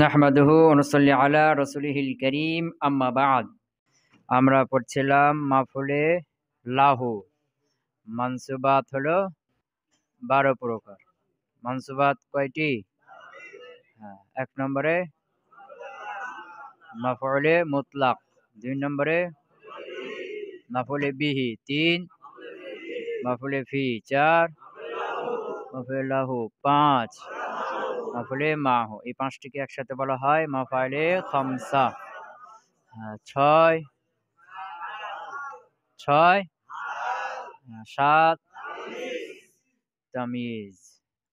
নাহমাদুহু ওয়া নুসাল্লি আলা রাসূলিহিল কারীম আম্মা বা'দ। আমরা পড়ছিলাম মাফুলে লাহু। মানসুবাত হলো 12 প্রকার। মানসুবাত কয়টি? হ্যাঁ, 1 নম্বরে মাফউলে মুতলাক, 2 নম্বরে মাফউলে বিহি, 3 মাফউলে ফি, 4 মাফউলে লাহু, 5 মাফউলে মাহু। এই 5 টিকে একসাথে বলা হয় মাফাইলে খামসা। 6 7 তামিজ,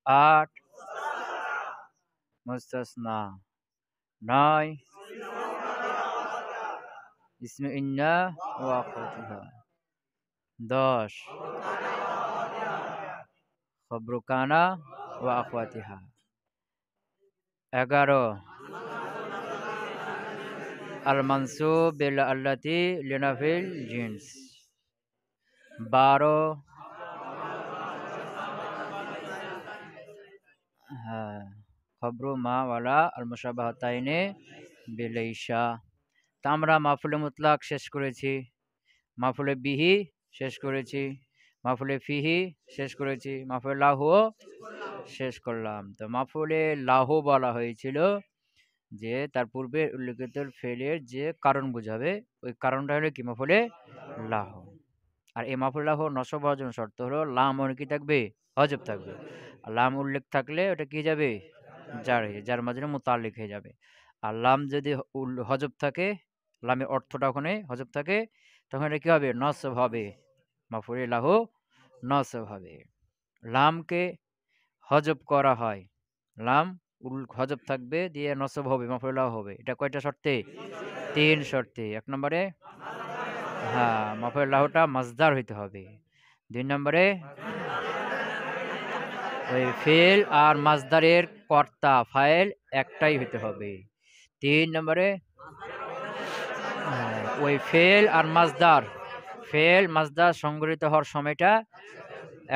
8 মুস্তাসনা, 9 ইসমে ইন্না ওয়া আখাওয়াতিহা, 10 খবরু কানা ওয়া আখাওয়াতিহা, 11 আল মানসুব বিল আল্লাতি লিনাফিল জিনস, 12 খবরু মা ওয়ালা আল মুশাবাহাতাইনে বিলাইশা। তা আমরা মাফুলে মুতলাক শেষ করেছি, মাফুলে বিহি শেষ করেছি, মাফুলে ফিহি শেষ করেছি, মাফুলে লাহুও শেষ করলাম। তো মাফুলে লাহু বলা হয়েছিল যে তার পূর্বে উল্লেখিত ফেলের যে কারণ বোঝাবে, ওই কারণটা হলো কি মাফুলে লাহু। আর এই মাফুলে লাহু নসব হওয়ার জন্য শর্ত হলো লাম ওর কি থাকবে, হজব থাকবে। আর লাম উল্লেখ থাকলে ওটা কি যাবে, যার মাঝে মুতাল্লিক হয়ে যাবে। আর লাম যদি হজব থাকে, লামের অর্থটা ওখানে হজব থাকে, তখন এটা কি হবে, নসব হবে, মাফুলে লাহু নসব হবে। লামকে হজব করা হয়, লাম হজব থাকবে দিয়ে নসব হবে, মাফুলে লাহু হবে। এটা কয়টা শর্তে? 3 শর্তে। 1 নম্বরে মাফুলে লাহুটা মাজদার হইতে হবে। 2 নম্বরে ওই ফেল আর মাজদারের কর্তা ফাইল একটাই হইতে হবে। 3 নম্বরে ওই ফেল আর মাজদার সংগঠিত হওয়ার সময়টা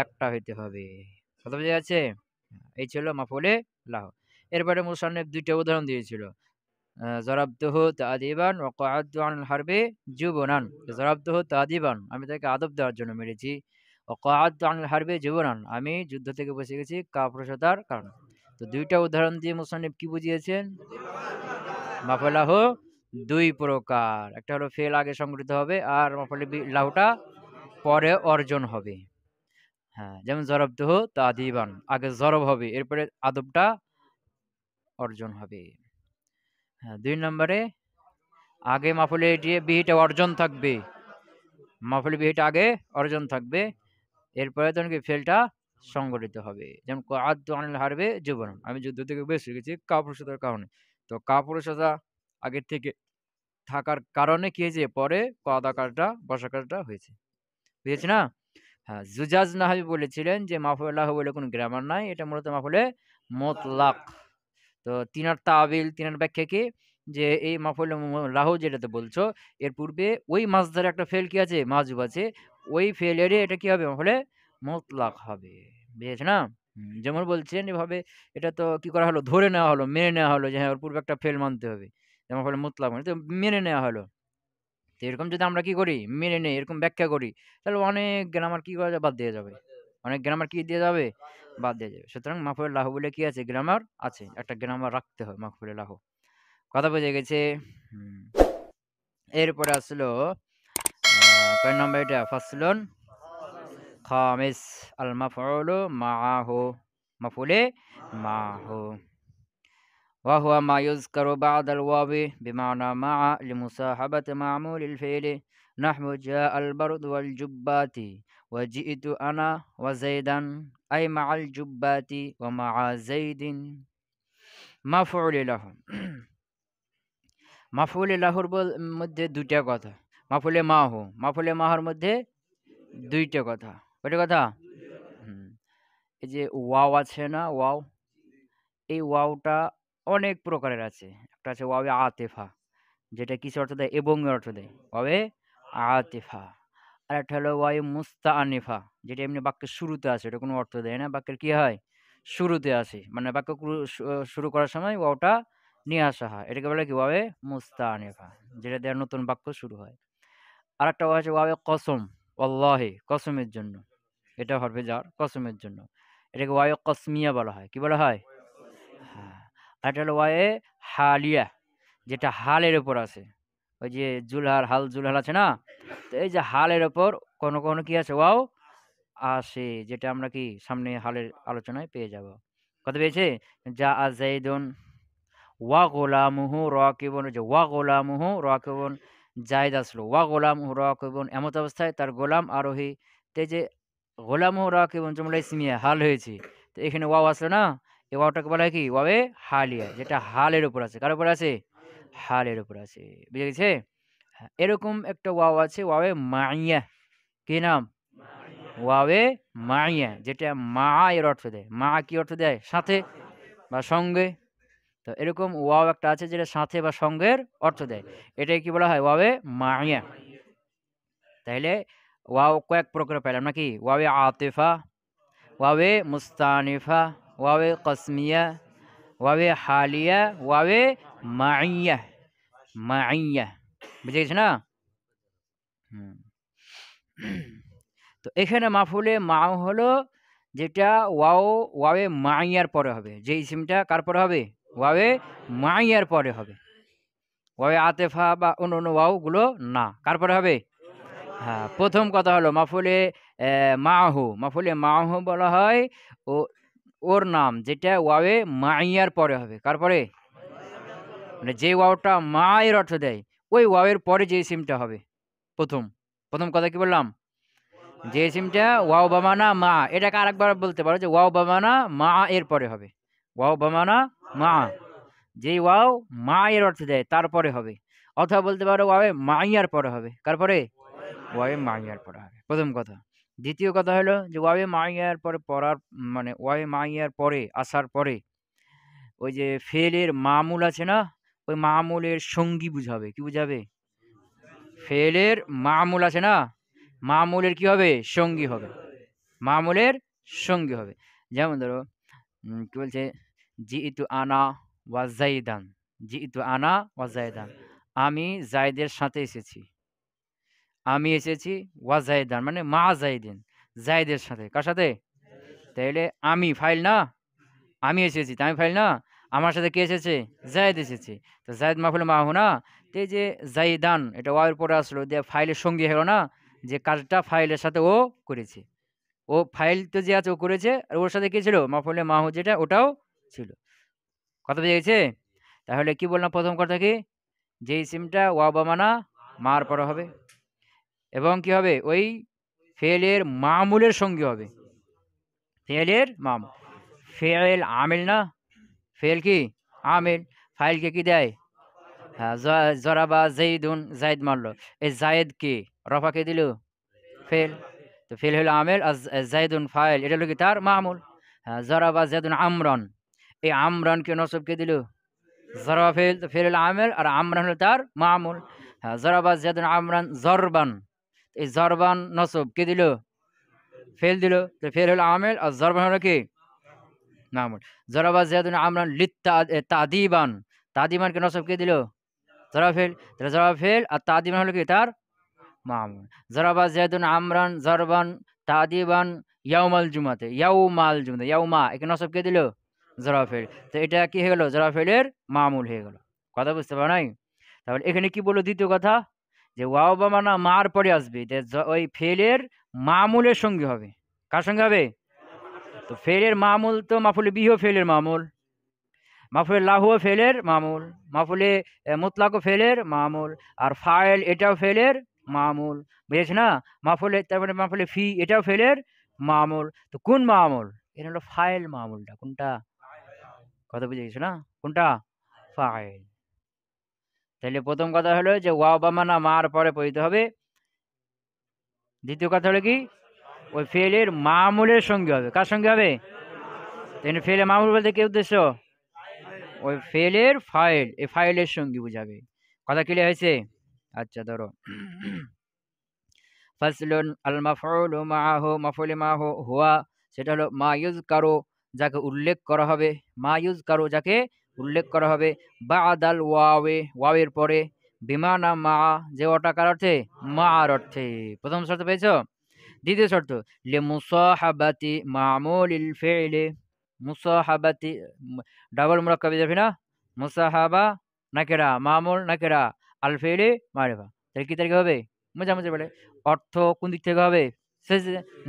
একটা হইতে হবে। কথা বোঝা যাচ্ছে? এই ছিল মাফুলে লাহু। এরপরে মুসান্নিফ 2টা উদাহরণ দিয়েছিল, জরাবতুহু তাদিবান ওয়া ক্বাআদতু আনিল হারবি জুবনান। জরাবতুহু তাদিবান, আমি তাকে আদব দেওয়ার জন্য মেরেছি। ওয়া ক্বাআদতু আনিল হারবি জুবনান, আমি যুদ্ধ থেকে বসে গেছি কাপুরুষতার কারণে। তো 2টা উদাহরণ দিয়ে মুসান্নিফ কি বুঝিয়েছেন? মাফুলে লাহু 2 প্রকার। একটা হলো ফেল আগে সংগঠিত হবে আর মাফুলে লাহুটা পরে অর্জন হবে। যেমন জরাবতুহু তাদিবান, আগে জরব হবে, এরপরে আদবটা অর্জন হবে। 2 নম্বরে আগে মাফুলে বিহিটা অর্জন থাকবে, মাফুলে বিহিটা আগে অর্জন থাকবে, এরপরে তখন কি ফেলটা সংগঠিত হবে। যেমন ক্বাআদতু আনিল হারবি জুবনান, আমি যুদ্ধ থেকে বেঁচে গেছি কাপুরুষতার কারণে। তো কাপুরুষতা আগের থেকে থাকার কারণে কি হয়েছে, পরে কদা কাজটা বসা কাজটা হয়েছে। বুঝেছি না? জুজাজ নাহাবি বলেছিলেন যে মাফুলে লাহু বলে কোনো গ্রামার নাই, এটা মূলত মাফুলে মুতলাক। তো তিনার তাবিল, তিনার ব্যাখ্যা কি, যে এই মাফুলে লাহু যেটাতে বলছো, এর পূর্বে ওই মাজদারে একটা ফেল কি আছে, মাজুব আছে, ওই ফেলেরই এটা কি হবে, মাফুলে মুতলাক হবে। বুঝেছ না? যেমন বলছেন এভাবে, এটা তো কি করা হলো, ধরে নেওয়া হলো, মেনে নেওয়া হলো যে হ্যাঁ ওর পূর্বে একটা ফেল মানতে হবে, যেমন ফলে মুতলাক মানে তো মেনে নেওয়া হলো। তো এরকম যদি আমরা কি করি, মেনে নেই, এরকম ব্যাখ্যা করি, তাহলে অনেক গ্রামার কি করা যাবে, বাদ দিয়ে যাবে। অনেক গ্রামার কি দিয়ে যাবে, বাদ দিয়ে যাবে। সুতরাং মাফুলে লাহু বলে কি আছে, গ্রামার আছে, একটা গ্রামার রাখতে হয় মাফুলে লাহু। কথা বুঝে গেছে? এরপরে আসলো কয় নম্বর, এটা ফাসলুন খামিস, আল মাফউলু মাআহু, মাফুলে মাআহু ওয়া হুয়া মা ইউযকারু বা'দাল ওয়াwi বিমা'না মা'a লিমুসাহাবাতি মা'মুলিল ফি'লি নাহু জাআল বারদু ওয়াল জুব্বাতি ওয়া জি'তু আনা ওয়া যায়দান আই মা'আল জুব্বাতি ওয়া মা'a যায়দিন। মাফউলে লাহু, মাফুলে লাহুর মধ্যে 2টা কথা, মাফুলে মাফুলে মাহুর মধ্যে 2টা কথা। কয়টা কথা? এই যে ওয়াও আছে না, ওয়াও, এই ওয়াওটা অনেক প্রকারের আছে। একটা আছে ওয়াওয়ে আতিফা, যেটা কিছু অর্থ দেয় এবং অর্থ দেয়, ওয়াওয়ে আতিফা। আর একটা হলো ওয়াওয়ে মুস্তাআনিফা, যেটা এমনি বাক্যের শুরুতে আছে, এটা কোনো অর্থ দেয় না, বাক্যের কি হয়, শুরুতে আসে, মানে বাক্য শুরু করার সময় ওয়াওটা নিয়ে আসা হয়, এটাকে বলে কি ওয়াবে মুস্তানিফা, যেটা দিয়ে নতুন বাক্য শুরু হয়। আরেকটা ওয়া আছে ওয়াবে কসম, আল্লাহি কসমের জন্য, এটা হরফে জার কসমের জন্য, এটাকে ওয়াবে কসমিয়া বলা হয়। কি বলা হয়? হ্যাঁ। আর এটা হলো ওয়ায়ে হালিয়া, যেটা হালের উপর আছে। ওই যে জুলহাল, হাল জুলহাল আছে না, তো এই যে হালের ওপর কোনো কোনো কি আছে ওয়াও আসে, যেটা আমরা কি সামনে হালের আলোচনায় পেয়ে যাব। কথা পেয়েছে? যা আজাইদুন ওয়া গোলামুহু রাকিবুন, যে ওয়া গোলামুহু রাকিবুন, জায়েদ আসলো ওয়া গোলামুহু রাকিবুন, এমত অবস্থায় তার গোলাম আরোহী। তো এই যে গোলামুহু রাকিবুন জুমলা ইসমিয়া হাল হয়েছে, তো এখানে ওয়াও আসলো না, এই ওয়াওটাকে বলা হয় কি ওয়াবে হালিয়া, যেটা হালের উপর আছে। কার উপর আছে? হালের উপর আছে। বুঝে গেছে? হ্যাঁ, এরকম একটা ওয়াও আছে ওয়াবে মাইয়া। কি নাম? ওয়াবে মাইয়া, যেটা মা এর অর্থ দেয়। মা কি অর্থ দেয়? সাথে বা সঙ্গে। তো এরকম ওয়াও একটা আছে যেটা সাথে বা সঙ্গের অর্থ দেয়, এটাই কি বলা হয় ওয়াবে মাইয়া। তাইলে ওয়াও কয়েক প্রকার পেলাম নাকি? ওয়াবে আতিফা, ওয়াবে মুস্তানিফা, ওয়াবে কসমিয়া, ওয়াবে হালিয়া, ওয়াবে মাইয়া। মাইয়া বুঝে গেছে না? হুম। তো এখানে মাফুলে মাও হলো যেটা ওয়াবে মাইয়ার পরে হবে, যে ইসিমটা কার পরে হবে? ওয়াবে মাইয়ার পরে হবে। ওয়াবে আতেফা বা অন্য অন্য ওয়াওগুলো না, কার পরে হবে? হ্যাঁ, প্রথম কথা হলো মাফুলে মাহু, মাফুলে মাহু বলা হয় ও ওর নাম যেটা ওয়াবে মাইয়ার পরে হবে। কার পরে? মানে যে ওয়াওটা মা এর অর্থ দেয়, ওই ওয়াওয়ের পরে যে ইসিমটা হবে প্রথম। প্রথম কথা কি বললাম? যে ইসিমটা ওয়াও বামানা মা, এটাকে আরেকবার বলতে পারো যে ওয়াও বামানা মা এর পরে হবে। ওয়াও বামানা মা, যেই ওয়াও মা এর অর্থ দেয় তারপরে হবে। অথবা বলতে পারো ওয়াবে মাইয়ার পরে হবে। কার পরে? ওয়াবে মাইয়ার পরে হবে, প্রথম কথা। দ্বিতীয় কথা হলো যে ওয়াবে মাইয়ার পরে পড়ার মানে ওয়াবে মাইয়ার পরে আসার পরে ওই যে ফেলের মামুল আছে না, ওই মামুলের সঙ্গী বুঝাবে। কি বুঝাবে? ফেলের মামুল আছে না, মামুলের কি হবে? সঙ্গী হবে। মামুলের সঙ্গী হবে। যেমন ধরো কি বলছে, জিইতু আনা ওয়া জাইদান, জিইতু আনা ওয়া জাইদান, আমি জাইদের সাথে এসেছি। আমি এসেছি ওয়া জাইদান মানে মা জাইদিন, জাইদের সাথে। কার সাথে? তাইলে আমি ফাইল না, আমি এসেছি তা আমি ফাইল না, আমার সাথে কে এসেছে? জায়েদ এসেছে। তো জায়েদ মাফুল মাহু না, তো এই যে জাইদান এটা ওয়ার পরে আসলো, দিয়ে ফাইলের সঙ্গী হলো না, যে কাজটা ফাইলের সাথে ও করেছে। ও ফাইল তো যে আছে ও করেছে, আর ওর সাথে কে ছিল? মাফুলে মাহু যেটা ওটাও ছিল। কথা বুঝে গেছে? তাহলে কি বললাম প্রথম কথা কি? যে ইসিমটা ওয়া বা মানা মার পরে হবে, এবং কি হবে? ওই ফেলের মামুলের সঙ্গী হবে। ফেলের মামুল, ফেল আমিল না, ফেল কি আমিল, ফাইলকে কি দেয়? হ্যাঁ, জরাবা জাইদুন, জাইদ মারলো, এই জায়েদ কি রফা কে দিল? ফেল। তো ফেল হলো আমিল আর জাইদুন ফাইল, এটা হলো কি তার মামুল। হ্যাঁ, জরাবা জাইদুন আমরান, এই আমরান কে নসব কে দিল? জরাবা ফেল, তো ফেল হলো আমিল আর আমরান হলো তার মামুল। হ্যাঁ, জরাবা জাইদুন আমরান জরবান, এই জরবান নসব কে দিল? ফেল দিল। তো ফেল হলো আমিল আর জরবান হলো কি মামুল। জরাবা জিয়াদুন আমরান তাদিবান, তাদিবানকে নসব কে দিল? জরা ফেল। তাহলে জরা ফেল আর তাদিবান হলো কি তার মামুল। জরাবা জিয়াদুন আমরান জরবান তাদিবান ইয়াউমাল জুমাতে, ইয়াউমাল জুমাতে, ইয়াউমা একে নসব কে দিল? জরা ফেল। তো এটা কি হয়ে গেল? জরা ফেলের মামুল হয়ে গেল। কথা বুঝতে পারো নাই? তাহলে এখানে কি বললো দ্বিতীয় কথা, যে ওয়াও বা মানা মার পরে আসবে, ওই ফেলের মামুলের সঙ্গে হবে। কার সঙ্গে হবে? তো ফেলের মামুল তো মাফুলে বিহ ফেলের মামুল, মাফুলে লাহুও ফেলের মামুল, মাফুলে মুতলাকও ফেলের মামুল, আর ফাইল এটাও ফেলের মামুল। বুঝেছ না? মাফুলে তারপরে মাফুলে ফি এটাও ফেলের মামুল। তো কোন মামুল? এটা হলো ফাইল মামুলটা। কোনটা? কথা বুঝে গেছো না? কোনটা? ফাইল। তাহলে প্রথম কথা হলো যে ওয়াও বা মানা মার পরে পড়িতে হবে। দ্বিতীয় কথা হলো কি? ওই ফেলের মামুলের সঙ্গে হবে। কার সঙ্গে হবে? ফেলের মামুল বলতে কি উদ্দেশ্য? ওই ফেলের ফাইল, এই ফাইলের সঙ্গে বুঝাবে। কথা ক্লিয়ার হয়েছে? আচ্ছা ধরো ফাসলুন আল মাফউলু মাআহু, মাফউলে মাআহু হুয়া, সেটা হলো মা ইউজকারু, যাকে উল্লেখ করা হবে, মা ইউজকারু যাকে উল্লেখ করা হবে বাদাল ওয়াওয়ে, ওয়াওয়ের পরে, বিমানা মা, যে ওটা কার অর্থে, মার অর্থে। প্রথম শর্ত পেয়েছো। দ্বিতীয় শর্ত লে মুসাহাবাতি মামুলিল ফি'লি, মুসাহাবাতি ডাবল মুরাক্কাব যাবে না, মুসাহাবা নাকেরা, মামুল নাকেরা, আল ফি'লি মারিফা, তাহলে কি তারিখে হবে, মুজামুজি বলে। অর্থ কোন দিক থেকে হবে,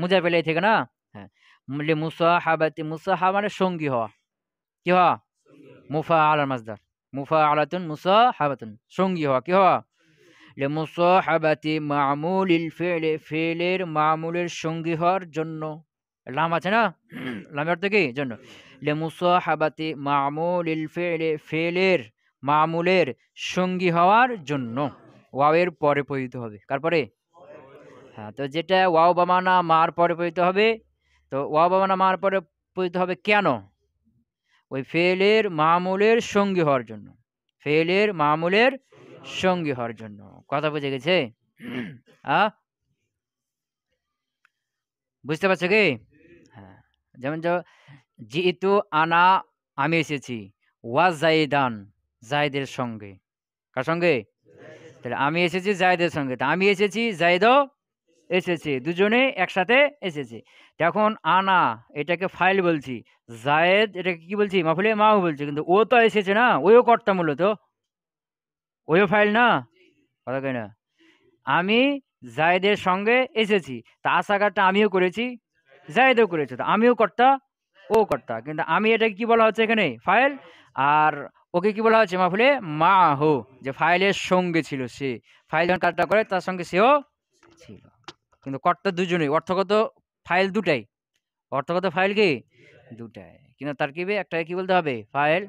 মুজা পেলে থেকে না। হ্যাঁ, লে মুসাহাবাতি, মুসাহা মানে সঙ্গী হওয়া, কি হওয়া, মুফা আলাল মাসদার, মুফা আলাতুন মুসাহাবাতুন, সঙ্গী হওয়া, কি হওয়া, লিমুসাহাবাতি মামুলিল ফি'লি, ফি'লের মামুলের সঙ্গী হওয়ার জন্য। লাম আছে না, লামের অর্থ কি, জন্য। লিমুসাহাবাতি মামুলিল ফি'লি, ফি'লের মামুলের সঙ্গী হওয়ার জন্য। ওয়াওয়ের পরে পরিহিত হবে, কার পরে, হ্যাঁ, তো যেটা ওয়াও বামানা মার পরে পরিহিত হবে, তো ওয়াও বামানা মার পরে পরিহিত হবে কেন, ওই ফেলের মামুলের সঙ্গী হওয়ার জন্য, ফেলের মামুলের সঙ্গী হওয়ার জন্য। কথা বুঝে গেছে? বুঝতে পারছো কি? হ্যাঁ, যেমন জিতু আনা, আমি এসেছি, ওয়াজ জাইদান, জাইদের সঙ্গে, কার সঙ্গে, তাহলে আমি এসেছি জাইদের সঙ্গে, তা আমি এসেছি জাইদও এসেছে, দুজনে একসাথে এসেছে। এখন আনা এটাকে ফাইল বলছি, জায়েদ এটাকে কি বলছি, মাফুলে মাও বলছি, কিন্তু ও তো এসেছে না, ওইও কর্তা মূলত, ওইও ফাইল না, কথা কই না। আমি জায়েদের সঙ্গে এসেছি, তা আশাকারটা আমিও করেছি, জায়েদও করেছে, তো আমিও কর্তা, ও কর্তা, কিন্তু আমি এটাকে কি বলা হচ্ছে এখানে, ফাইল। আর ওকে কি বলা হচ্ছে, মাফুলে মা হো, যে ফাইলের সঙ্গে ছিল সে, ফাইল যখন কাজটা করে তার সঙ্গে সেও ছিল, কিন্তু কর্তা দুজনেই, অর্থগত ফাইল দুটাই, অর্থগত ফাইল কি দুটাই, কিন্তু তারকিবে একটাকে কি বলতে হবে, ফাইল,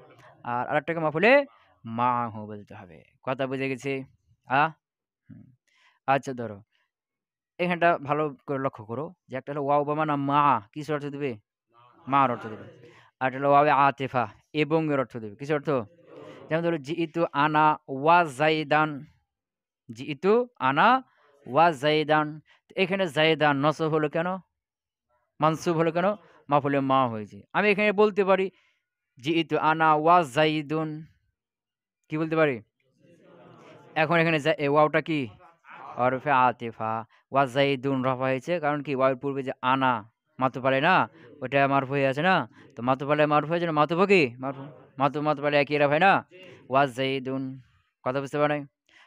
আর আরেকটাকে মাফুলে মাহু বলতে হবে। কথা বুঝে গেছে? হুম। আচ্ছা ধরো এখানটা ভালো করে লক্ষ্য করো, যে একটা হলো ওয়াও বা মানা মা, কিসের অর্থ দেবে, মার অর্থ দেবে। আর একটা হলো ওয়াও আতিফা, এবং এর অর্থ দেবে, কিসের অর্থ, যেমন ধরো জিইতু আনা ওয়া জাইদান, জিইতু আনা ওয়া জাইদান, এখানে জাইদান নসব হলো কেন, মানসুব হলো কেন, মাফুলে মা হয়েছে। আমি এখানে বলতে পারি জিইতু আনা ওয়া জাইদুন, কি বলতে পারি, এখন এখানে ওয়াওটা কি, হরফে আতিফা, ওয়া জাইদুন রফা হয়েছে, কারণ কি ওয়াওয়ের পূর্বে যে আনা মাতুপালে না, ওটা মারফু হয়ে আছে না, তো মাতুপালে মারফু হয়েছে না, মাতুফ কি মারফু, মাতুপালে একই রাফ হয় না, ওয়া জাইদুন। কথা বুঝতে পারে?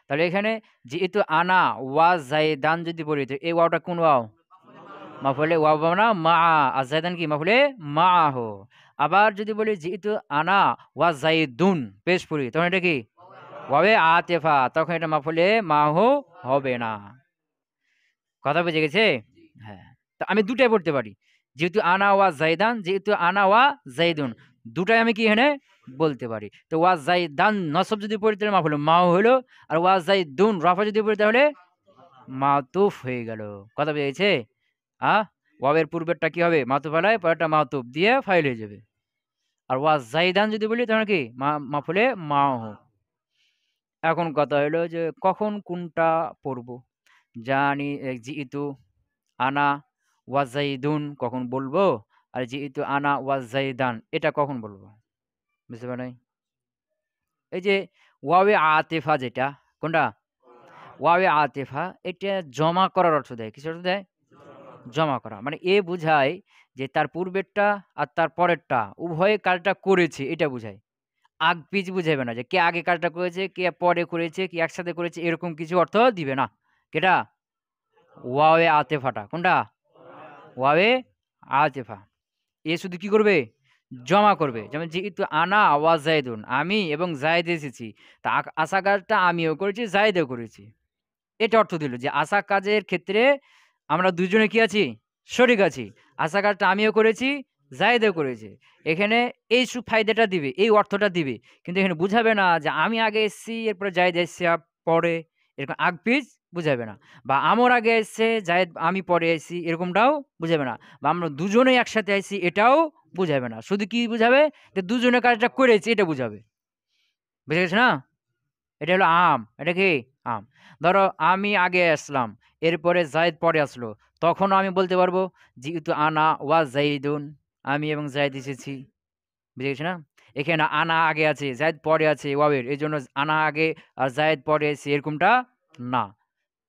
তাহলে এখানে যেহেতু আনা ওয়া জাইদান যদি পড়ি, তো এই ওয়াওটা কোন ওয়াও, মাফুলে ওয়াও না মা, আর জাইদান কি মাফুলে মা হো। আবার যদি বলি যেহেতু আনা ওয়া জাইদুন পেশ পড়ি, তখন এটা কি ওয়াবে আতিফা, তখন এটা মাফুলে মাহু হবে না। কথা বুঝে গেছে? হ্যাঁ, তো আমি দুটাই পড়তে পারি, যেহেতু আনা ওয়া জাইদান, যেহেতু আনা ওয়া জাইদুন, দুটাই আমি কি এখানে বলতে পারি। তো ওয়া জাইদান নসব যদি পড়ি তাহলে মাফুলে মাহু হলো, আর ওয়া জাইদুন রফা যদি পড়ি তাহলে মাতুফ হয়ে গেল। কথা বুঝে গেছে? ওয়াবের পূর্বেরটা কি হবে, মাতুফ আলায়, পরেরটা মাতুফ দিয়ে ফাইল হয়ে যাবে। আর ওয়া জাইদান যদি বলি তখন কি মাফুলে মাহু। এখন কথা হলো যে কখন কোনটা পড়ব, জানি জিইতু আনা ওয়া জাইদুন কখন বলবো, আর জিইতু আনা ওয়া জাইদান এটা কখন বলবো, বুঝতে পারেন? এই যে ওয়াবে আতিফা, যেটা কোনটা, ওয়াবে আতিফা, এটা জমা করার অর্থ দেয়, কিসের অর্থ দেয়, জমা করা, মানে এ বুঝায় যে তার পূর্বেরটা আর তার পরেরটা উভয়ে কাজটা করেছে, এটা বুঝায়। আগ পিছ বুঝাবে না, যে কে আগে কাজটা করেছে কে পরে করেছে কি একসাথে করেছে, এরকম কিছু অর্থ দিবে না। কেটা ওয়াওয়ে আতেফাটা, কোনটা ওয়াওয়ে আতেফা, এ শুধু কি করবে, জমা করবে। যেমন যেহেতু আনা ওয়া জাইদুন, আমি এবং জায়দ এসেছি, তা আশা কাজটা আমিও করেছি জায়দও করেছি, এটা অর্থ দিল যে আশা কাজের ক্ষেত্রে আমরা দুজনে কি আছি, শরীক আছি, আশা কাজটা আমিও করেছি জায়দও করেছে। এখানে এই ফায়দাটা দিবে, এই অর্থটা দিবে, কিন্তু এখানে বুঝাবে না যে আমি আগে এসেছি এরপরে জায়দ এসছে পরে, এরকম আগ পিছ বুঝাবে না। বা আমার আগে এসছে জায়দ আমি পরে এসেছি এরকমটাও বুঝাবে না। বা আমরা দুজনেই একসাথে আইছি এটাও বুঝাবে না। শুধু কি বুঝাবে, যে দুজনে কাজটা করেছি এটা বুঝাবে। বুঝে গেছে না? এটা হলো আম। এটা কি আম। ধরো আমি আগে আসলাম, এরপরে জায়দ পরে আসলো, তখনও আমি বলতে পারবো যেহেতু আনা ওয়া জাইদুন, আমি এবং জায়দ এসেছি। বুঝে গেছে না? এখানে আনা আগে আছে, জায়েদ পরে আছে ওয়াবের, এই জন্য আনা আগে আর জায়েদ পরে আছে এরকমটা না।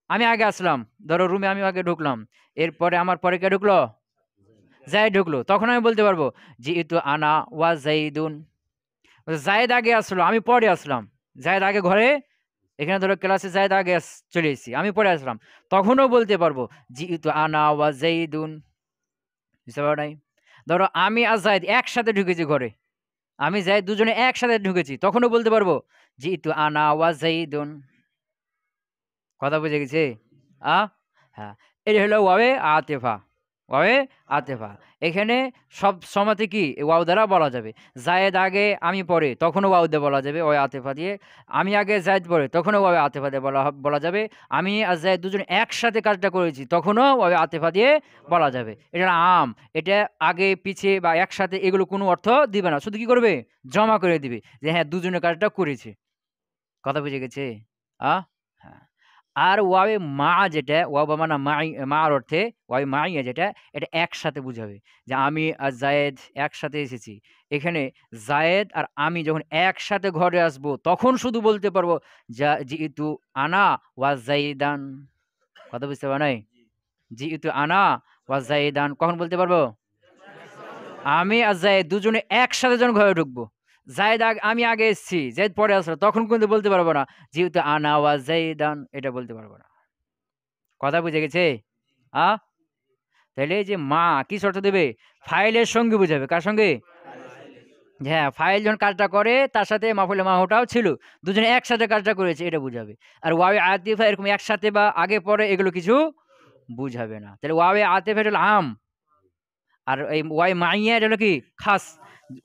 আমি আগে আসলাম, ধরো রুমে আমি আগে ঢুকলাম, এরপরে আমার পরে কে ঢুকলো? জায়েদ ঢুকলো, তখন আমি বলতে পারবো জিইতু আনা ওয়া জাইদুন। জায়েদ আগে আসলো, আমি পরে আসলাম। জায়েদ আগে ঘরে, এখানে ধরো ক্লাসে জায়েদ আগে চলে এসেছি, আমি পরে আসলাম, তখনও বলতে পারবো জিইতু আনা ওয়া জাইদুন। বুঝতে পারো নাই? ধরো আমি আর জায়েদ একসাথে ঢুকেছি ঘরে, আমি জায়েদ দুজনে একসাথে ঢুকেছি, তখনও বলতে পারবো জিইতু আনা ওয়া জাইদুন। কথা বুঝে গেছে? আ হ্যাঁ, এটা হলো ওয়াবে আতেফা। ওয়াবে আতেফা। এখানে সব সময়তে কি ওয়াও দ্বারা বলা যাবে। জায়েদ আগে আমি পরে তখনও ওয়াও দিয়ে বলা যাবে, ওয়াও আতেফা দিয়ে। আমি আগে জায়েদ পরে তখনও ওয়াও আতেফা দিয়ে বলা যাবে। আমি আর জায়েদ দুজনে একসাথে কাজটা করেছি তখনও ওয়াও আতেফা দিয়ে বলা যাবে। এটা আম। এটা আগে পিছে বা একসাথে এগুলো কোনো অর্থ দিবে না। শুধু কি করবে? জমা করে দিবে যে হ্যাঁ দুজনে কাজটা করেছে। কথা বুঝে গেছে? আ হ্যাঁ। আর ওয়াবে মা যেটা, ওয়াও বা মানা মাই, মার অর্থে ওয়াবে মাইয়া যেটা, এটা একসাথে বুঝাবে যে আমি আর জায়েদ একসাথে এসেছি। এখানে জায়েদ আর আমি যখন একসাথে ঘরে আসবো তখন শুধু বলতে পারবো জিইতু আনা ওয়া জাইদান। কথা বুঝতে পারো নাই? জিইতু আনা ওয়া জাইদান কখন বলতে পারবো? আমি আর জায়েদ দুজনে একসাথে যখন ঘরে ঢুকবো, আমি আগে এসেছি, জায়েদ পরে আসলো, তখন কিন্তু বলতে পারবো না যেহেতু আনা ওয়া জাইদান, এটা বলতে পারবো না। কথা বুঝে গেছে? আ তাহলে এই যে মা কি শর্ত দেবে? ফাইলের সঙ্গে বুঝাবে। কার সঙ্গে? হ্যাঁ, ফাইল যখন কাজটা করে তার সাথে মাফুলে মাহুটাও ছিল, দুজনে একসাথে কাজটা করেছে এটা বুঝাবে। আর ওয়াবে আতিফা এরকম একসাথে বা আগে পরে এগুলো কিছু বুঝাবে না। তাহলে ওয়াবে আতিফা এটা হলো আম, আর এই ওয়াই মাইয়া এটা হলো কি খাস।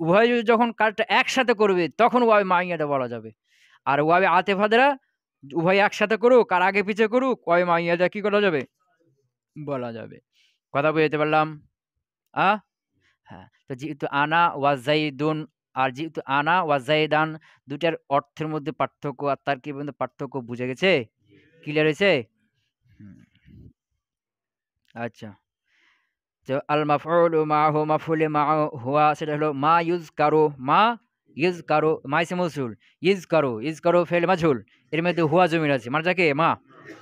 উভয় যখন কাজটা একসাথে করবে তখন ওয়াই মাইয়াটা বলা যাবে। আর ওয়াই আতেফা দ্বারা উভয় একসাথে করুক আর আগে পিছে করুক, ওয়াই মাইয়াটা কি করা যাবে? বলা যাবে। কথা বুঝতে পারলাম? আ হ্যাঁ, তো যেহেতু আনা ওয়া জাইদুন আর যেহেতু আনা ওয়া জাইদান, দুটার অর্থের মধ্যে পার্থক্য আর তারকিবের মধ্যে পার্থক্য বুঝে গেছে? ক্লিয়ার হয়েছে? হুম, আচ্ছা। তো আল মাফউলু মাহু, মাফউলে মাহু হুয়া, সেটা হলো মা ইউজকারু। মা ইউজকারু, মা ইসমে মৌসুল। ইজকারু ফেল মাজহুল, এর মধ্যে হুয়া জমির আছে, মানে যাকে মা।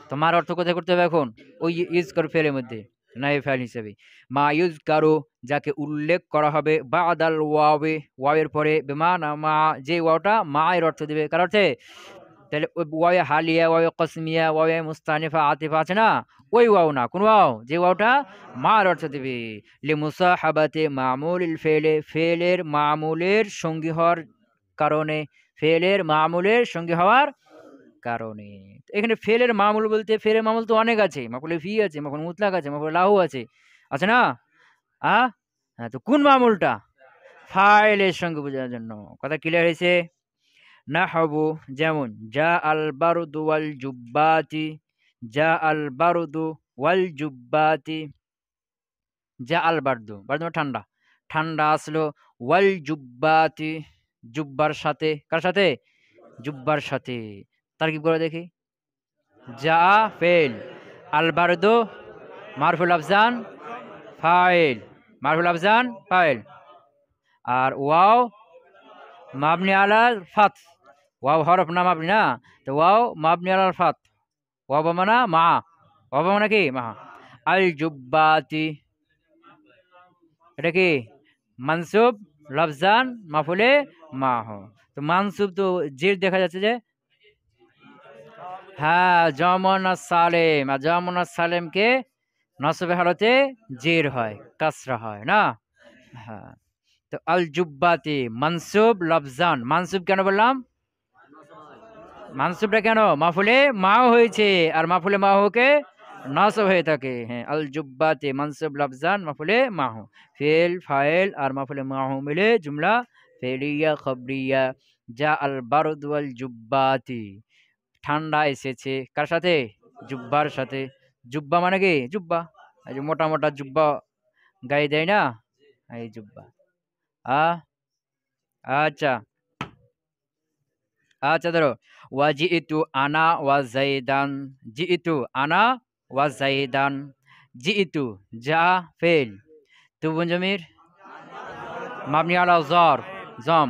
তো মার অর্থ কোথায় করতে হবে এখন? ওই ইজকারু ফেলের মধ্যে, নাইব ফাইল হিসেবে। মা ইউজকারু, যাকে উল্লেখ করা হবে, বাদাল ওয়াবে, ওয়াবের পরে, বেমানা মা, যে ওয়াওটা মা এর অর্থ দেবে। কার অর্থে? তাহলে ওই ওয়াবে হালিয়া, ওয়াবে কসমিয়া, ওয়াবে মুস্তানিফা, আতিফা আছে না, ওই ওয়াও না, কোন ওয়াও? যে ওয়াওটা মার অর্থ দেবে। লি মুসাহাবাতে মামুলিল ফেলে, ফেলের মামুলের সঙ্গী হওয়ার কারণে, ফেলের মামুলের সঙ্গী হওয়ার কারণে। তো এখানে ফেলের মামুল বলতে, ফেলের মামুল তো অনেক আছে, মাফুলে ফি আছে, মাফুল মুতলাক আছে, মাফুল লাহু আছে না? আ হ্যাঁ, তো কোন মামুলটা? ফাইলের সঙ্গে বোঝানোর জন্য। কথা ক্লিয়ার হয়েছে? নাহবু, যেমন জা আল বারুদু ওয়াল জুব্বাতি, জা আল বারুদু ওয়াল জুব্বাতি। জা আল বারদু, বারদু মানে ঠান্ডা, ঠান্ডা আসলো। ওয়াল জুব্বাতি, জুব্বার সাথে, কার সাথে? জুব্বার সাথে। তারকিব করে দেখি। জা ফেল, আল বারদু মারফুল আফজান ফাইল, মারফুল আফজান ফাইল। আর ওয়াও মাবনি আলাল ফাত, ওয়াও হরফ না মাবনি না, তো ওয়াও মাবনি আলাল ফাত, ওয়াও বা মানা মা, ওয়াও বা মানে কি মা। আল জুব্বাতি, এটা কি মানসুব লফজান মাফুলে মাহ। তো মানসুব তো জির দেখা যাচ্ছে যে, হ্যাঁ জমনা সালেম, আর জমনা সালেমকে নসবে হালতে জির হয়, কাসরা হয় না। হ্যাঁ, তো আল জুব্বাতি মানসুব লফজান, মানসুব কেন বললাম? মানসুবটা কেন? মাফুলে মাও হয়েছে, আর মাফুলে মাহুকে নাসব হয়ে থাকে। হ্যাঁ, আল জুব্বাতে মানসুব লফজান মাফুলে মাহু, ফেল ফাইল আর মাফুলে মাহু মিলে জুমলা ফেলিয়া খবরিয়া। যা আল বারদ ওয়াল জুব্বাতি, ঠান্ডা এসেছে, কার সাথে? জুব্বার সাথে। জুব্বা মানে কি? জুব্বা, এই যে মোটা মোটা জুব্বা গায়ে দেয় না, এই জুব্বা। আ আচ্ছা, আচ্ছা ধরো ওয়াজিতু আনা ওয়া জাইদান, জিতু আনা ওয়া জাইদান। জিতু যা ফেল, তু জমির মাবনি আলা জর জম,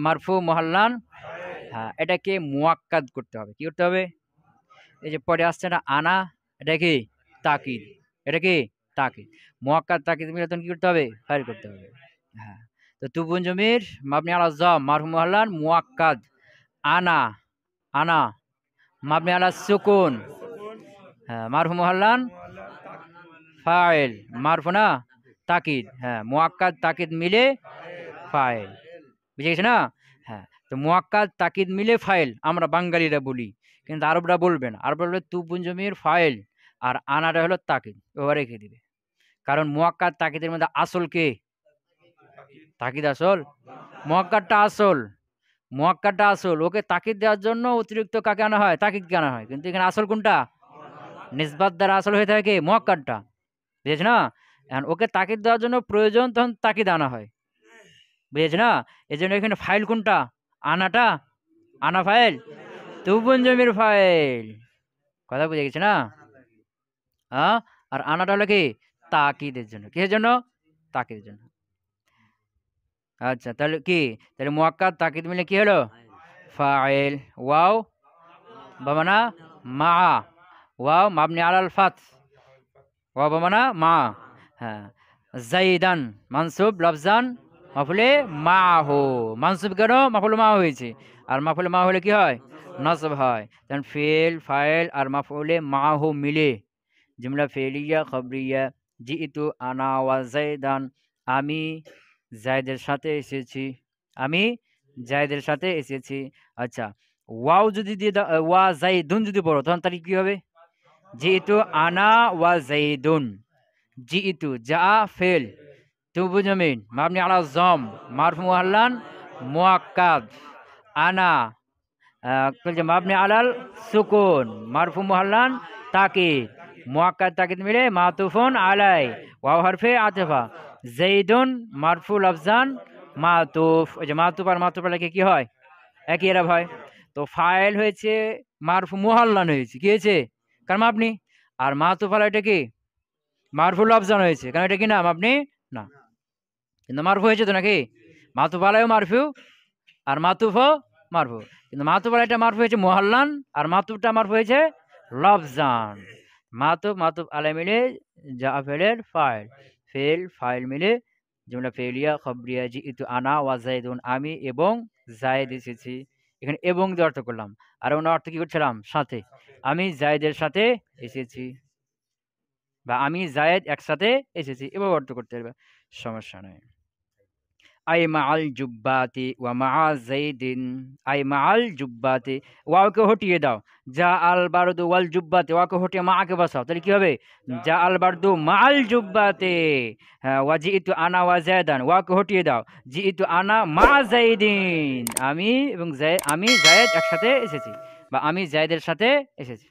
মারফু মুহাল্লান, হ্যাঁ এটাকে মুয়াক্কাদ করতে হবে। কি করতে হবে? এই যে পরে আসছে না আনা, এটা কি তাকিদ, এটা কি তাকিদ। মুয়াক্কাদ তাকিদ মিলে তখন কি করতে হবে? ফাইল করতে হবে। হ্যাঁ, তো তুবুন জমির মাবনি আলা যাম মারফু মুহাল্লান মুয়াক্কাদ। আনা, আনা মাবনি আলা সুকুন, হ্যাঁ মারফু মুহাল্লান ফাইল, মারফু না তাকিদ, হ্যাঁ মুয়াক্কাদ তাকিদ মিলে ফাইল। বুঝে গেছে না? হ্যাঁ, তো মুয়াক্কাদ তাকিদ মিলে ফাইল আমরা বাঙালিরা বলি, কিন্তু আরবরা বলবে না। আরব বলবে তুবুন জমির ফাইল আর আনাটা হলো তাকিদ, ওভাবে রেখে দিবে। কারণ মুয়াক্কাদ তাকিদের মধ্যে আসল কে? তাকিদ আসল, মুয়াক্কাদটা আসল, মুয়াক্কাদটা আসল। ওকে তাকিদ দেওয়ার জন্য অতিরিক্ত কাকে আনা হয়? তাকিদকে আনা হয়। কিন্তু এখানে আসল কোনটা? নিসবাত দ্বারা আসল হয়ে থাকে মুয়াক্কাদটা। বুঝেছ না? এখন ওকে তাকিদ দেওয়ার জন্য প্রয়োজন, তখন তাকিদ আনা হয়। বুঝেছ না? এজন্য এখানে ফাইল কোনটা? আনাটা, আনা ফাইল, তুবুন জমির ফাইল। কথা বুঝে গেছে না? হ্যাঁ, আর আনাটা হলো কি? তাকিদের জন্য। কিসের জন্য? তাকিদের জন্য। আচ্ছা, তাহলে কি? তাহলে মুয়াক্কাদ তাকিদ মিলে কি হলো? ফাইল। ওয়াও বামানা মা, ওয়াও মাবনি আলাল ফাত, ওয়াও বামানা মা। হ্যাঁ, জাইদান মানসুব লফজান মাফুলে মাহু। মানসুব কেন? মাফুল মা হয়েছে, আর মাফুল মা হলে কি হয়? নসব হয়। তখন ফেল ফাইল আর মাফুলে মাহু মিলে জুমলা ফেলিয়া খবরিয়া। জিতু আনা ওয়া জাইদান, আমি জায়দের সাথে এসেছি, আমি জায়দের সাথে এসেছি। আচ্ছা, ওয়াও যদি দিয়ে দাও, ওয়া জাইদুন যদি পড়ো, তখন তাহলে কি হবে? জিতু আনা ওয়া জাইদুন। জিতু যা ফেল, তুবু জমিন মাবনি আলা জম মারফু মুহাল্লান মুয়াক্কাদ। আনা মাবনি আলাল সুকুন মারফু মুহাল্লান তাকিদ। মুয়াক্কাদ তাকিদ মিলে মাতুফুন আলাই, ওয়াও হরফে আতিফা। জাইদুন মারফু লফজান মাতুফ। ওই যে মাতুফ আর মাতুফ লাগে কি হয়? একই এরা হয়। তো ফাইল হয়েছে মারফু মুহাল্লান হয়েছে, কি হয়েছে? কারণ মাবনি। আর মাতুফ আলা এটা কি? মারফু লফজান হয়েছে, কারণ এটা কি না মাবনি না, কিন্তু মারফু হয়েছে তো নাকি? মাতুফ আলাইও মারফু আর মাতুফও মারফু, কিন্তু মাতুফ আলাইটা মারফু হয়েছে মুহাল্লান আর মাতুফটা মারফু হয়েছে লফজান। মাতুফ মাতুফ আলাই মিলে যা ফেলের ফাইল, ফেল ফাইল মিলে জুমলা ফেলিয়া খবরিয়া। জিতু আনা ওয়া জাইদুন, আমি এবং জায়েদ এসেছি। এখানে এবং দিয়ে অর্থ করলাম, আর অন্য অর্থ কি করছিলাম? সাথে। আমি জায়েদের সাথে এসেছি, বা আমি জায়েদ একসাথে এসেছি, এভাবে অর্থ করতে পারবে, সমস্যা নেই। আই মাআল জুব্বাতি ওয়া মাআ যাইদিন, আই মাআল জুব্বাতি, ওয়াওকে হটিয়ে দাও। যা আল বারদু ওয়াল জুব্বাতি, ওয়াকে হটিয়ে মাআকে বসাও, তাহলে কি হবে? যা আল বারদু মাআল জুব্বাতি। হ্যাঁ, ওয়া জিতু আনা ওয়া যায়দান, ওয়াকে হটিয়ে দাও। জিতু আনা মা যাইদিন, আমি এবং আমি জায়েদ একসাথে এসেছি, বা আমি জায়েদের সাথে এসেছি।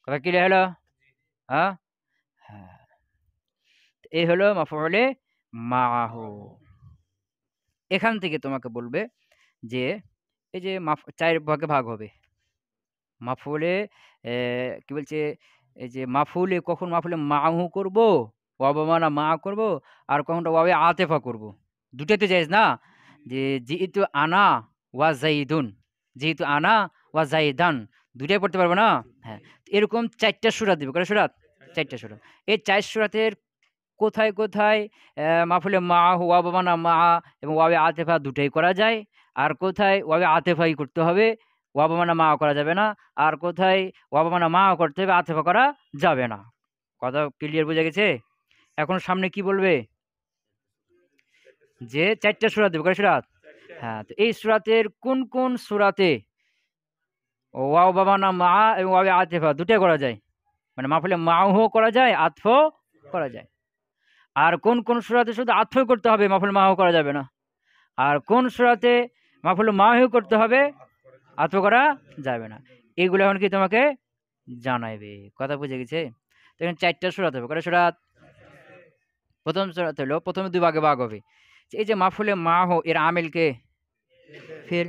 কথা ক্লিয়ার হলো? হ্যাঁ, হ্যাঁ, এই হলো মাফউলে মাহু। এখান থেকে তোমাকে বলবে যে এই যে চার ভাগে ভাগ হবে মাফুলে। কি বলছে? এই যে মাফুলে কখন মাফুলে মাহু করব, ওয়াবামানা মা করব, আর কখনটা ওয়াবে আতেফা করব, দুটাতে যাইজ না? যে জিতু আনা ওয়া জাইদুন, যেহেতু আনা ওয়া জাইদান দুটাই পড়তে পারবো না? হ্যাঁ, এরকম 4টা সূরা দিবে। কয়টা সূরা? 4টা সূরা। এই 4 সূরাতের কোথায় কোথায় মাফুলে মা ওয়া বামানা মা এবং ওয়াবে আতেফা দুটাই করা যায়, আর কোথায় ওয়াবে আতেফাই করতে হবে, ওয়া বামানা মা করা যাবে না, আর কোথায় ওয়া বামানা মা করতে হবে, আতেফা করা যাবে না। কথা ক্লিয়ার বোঝা গেছে? এখন সামনে কি বলবে? যে 4টা সূরা দেবে। কয় সূরা? হ্যাঁ, তো এই সূরাতের কোন কোন সূরাতে ওয়াও বামানা মা এবং ওয়াবে আতেফা দুটাই করা যায়, মানে মাফুলে মাও করা যায়, আতফও করা যায়। আর কোন কোন সূরাতে শুধু আতফ করতে হবে, মাফুল মাহু করা যাবে না। আর কোন সূরাতে মাফুল মাহু করতে হবে, আতফ করা যাবে না। এগুলো এখন কি তোমাকে জানাইবে। কথা বুঝে গেছে? তো এখানে 4টা সূরা হবে। কয়টা সূরা? প্রথম সূরা হলো প্রথমে 2 ভাগে ভাগ হবে। এই যে মাফুলে মাহু এর আমিল কে? ফেল।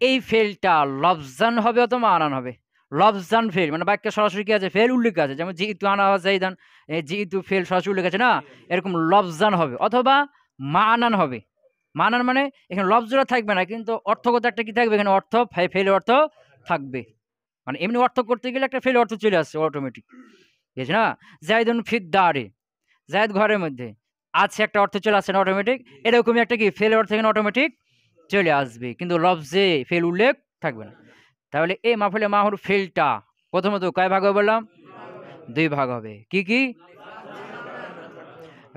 এই ফেলটা লফজান হবে অথবা আনান হবে। লফজান ফেল মানে বাক্যে সরাসরি কি আছে? ফেল উল্লেখ আছে, যেমন জিতু আনা ওয়া যাইদান, জিতু ফেল সরাসরি উল্লেখ আছে না? এরকম লফজান হবে, অথবা মানান হবে। মানান মানে এখানে লফজরা থাকবে না, কিন্তু অর্থগত একটা কি থাকবে এখানে, অর্থ ফেল অর্থ থাকবে। মানে এমনি অর্থ করতে গেলে একটা ফেল অর্থ চলে আসছে অটোমেটিক, ঠিক আছে না? জাইদুন ফিদ দারে, জায়দ ঘরের মধ্যে আছে, একটা অর্থ চলে আসছে না অটোমেটিক, এরকমই একটা কি ফেল অর্থ এখানে অটোমেটিক চলে আসবে, কিন্তু লফজে ফেল উল্লেখ থাকবে না। তাহলে এই মাফুলে মাহুর ফেলটা প্রথমত কয় ভাগ হবে বললাম? 2 ভাগ হবে। কি কি?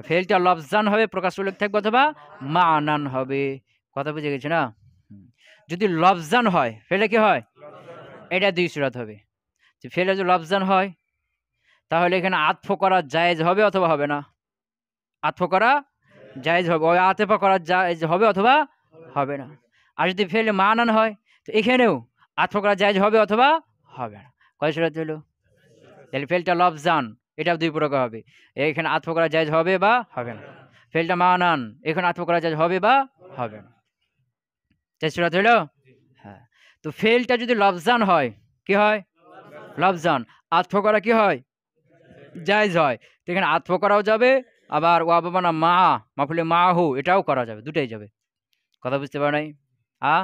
ফেলটা লফজান হবে, প্রকাশ উল্লেখ থাকবে, অথবা মানান হবে। কথা বুঝে গেছে না? যদি লফজান হয় ফেলে কি হয়? এটা 2 সূরাত হবে। যে ফেলে যদি লফজান হয় তাহলে এখানে আতফ করা জায়েজ হবে অথবা হবে না? আতফ করা জায়েজ হবে, ওই আতেফা করা জায়েজ হবে অথবা হবে না। আর যদি ফেলে মানান হয় তো এখানেও আতফ করা জায়েজ হবে অথবা হবে না। কয় সূরাত হলো? তাহলে ফেলটা লফজান, এটাও 2 প্রকার হবে। এখানে আতফ করা জায়েজ হবে বা হবে না। ফেলটা মানান, এখানে আতফ করা জায়েজ হবে বা হবে না। 4 সূরাত হলো? হ্যাঁ। তো ফেলটা যদি লফজান হয়, কি হয়? লফজান। আতফ করা কি হয়? জায়েজ হয়। তো এখানে আতফ করাও যাবে, আবার ওয়াবাবানা মা মাফুলে মাহু এটাও করা যাবে, দুটাই যাবে। কথা বুঝতে পারো নাই? আ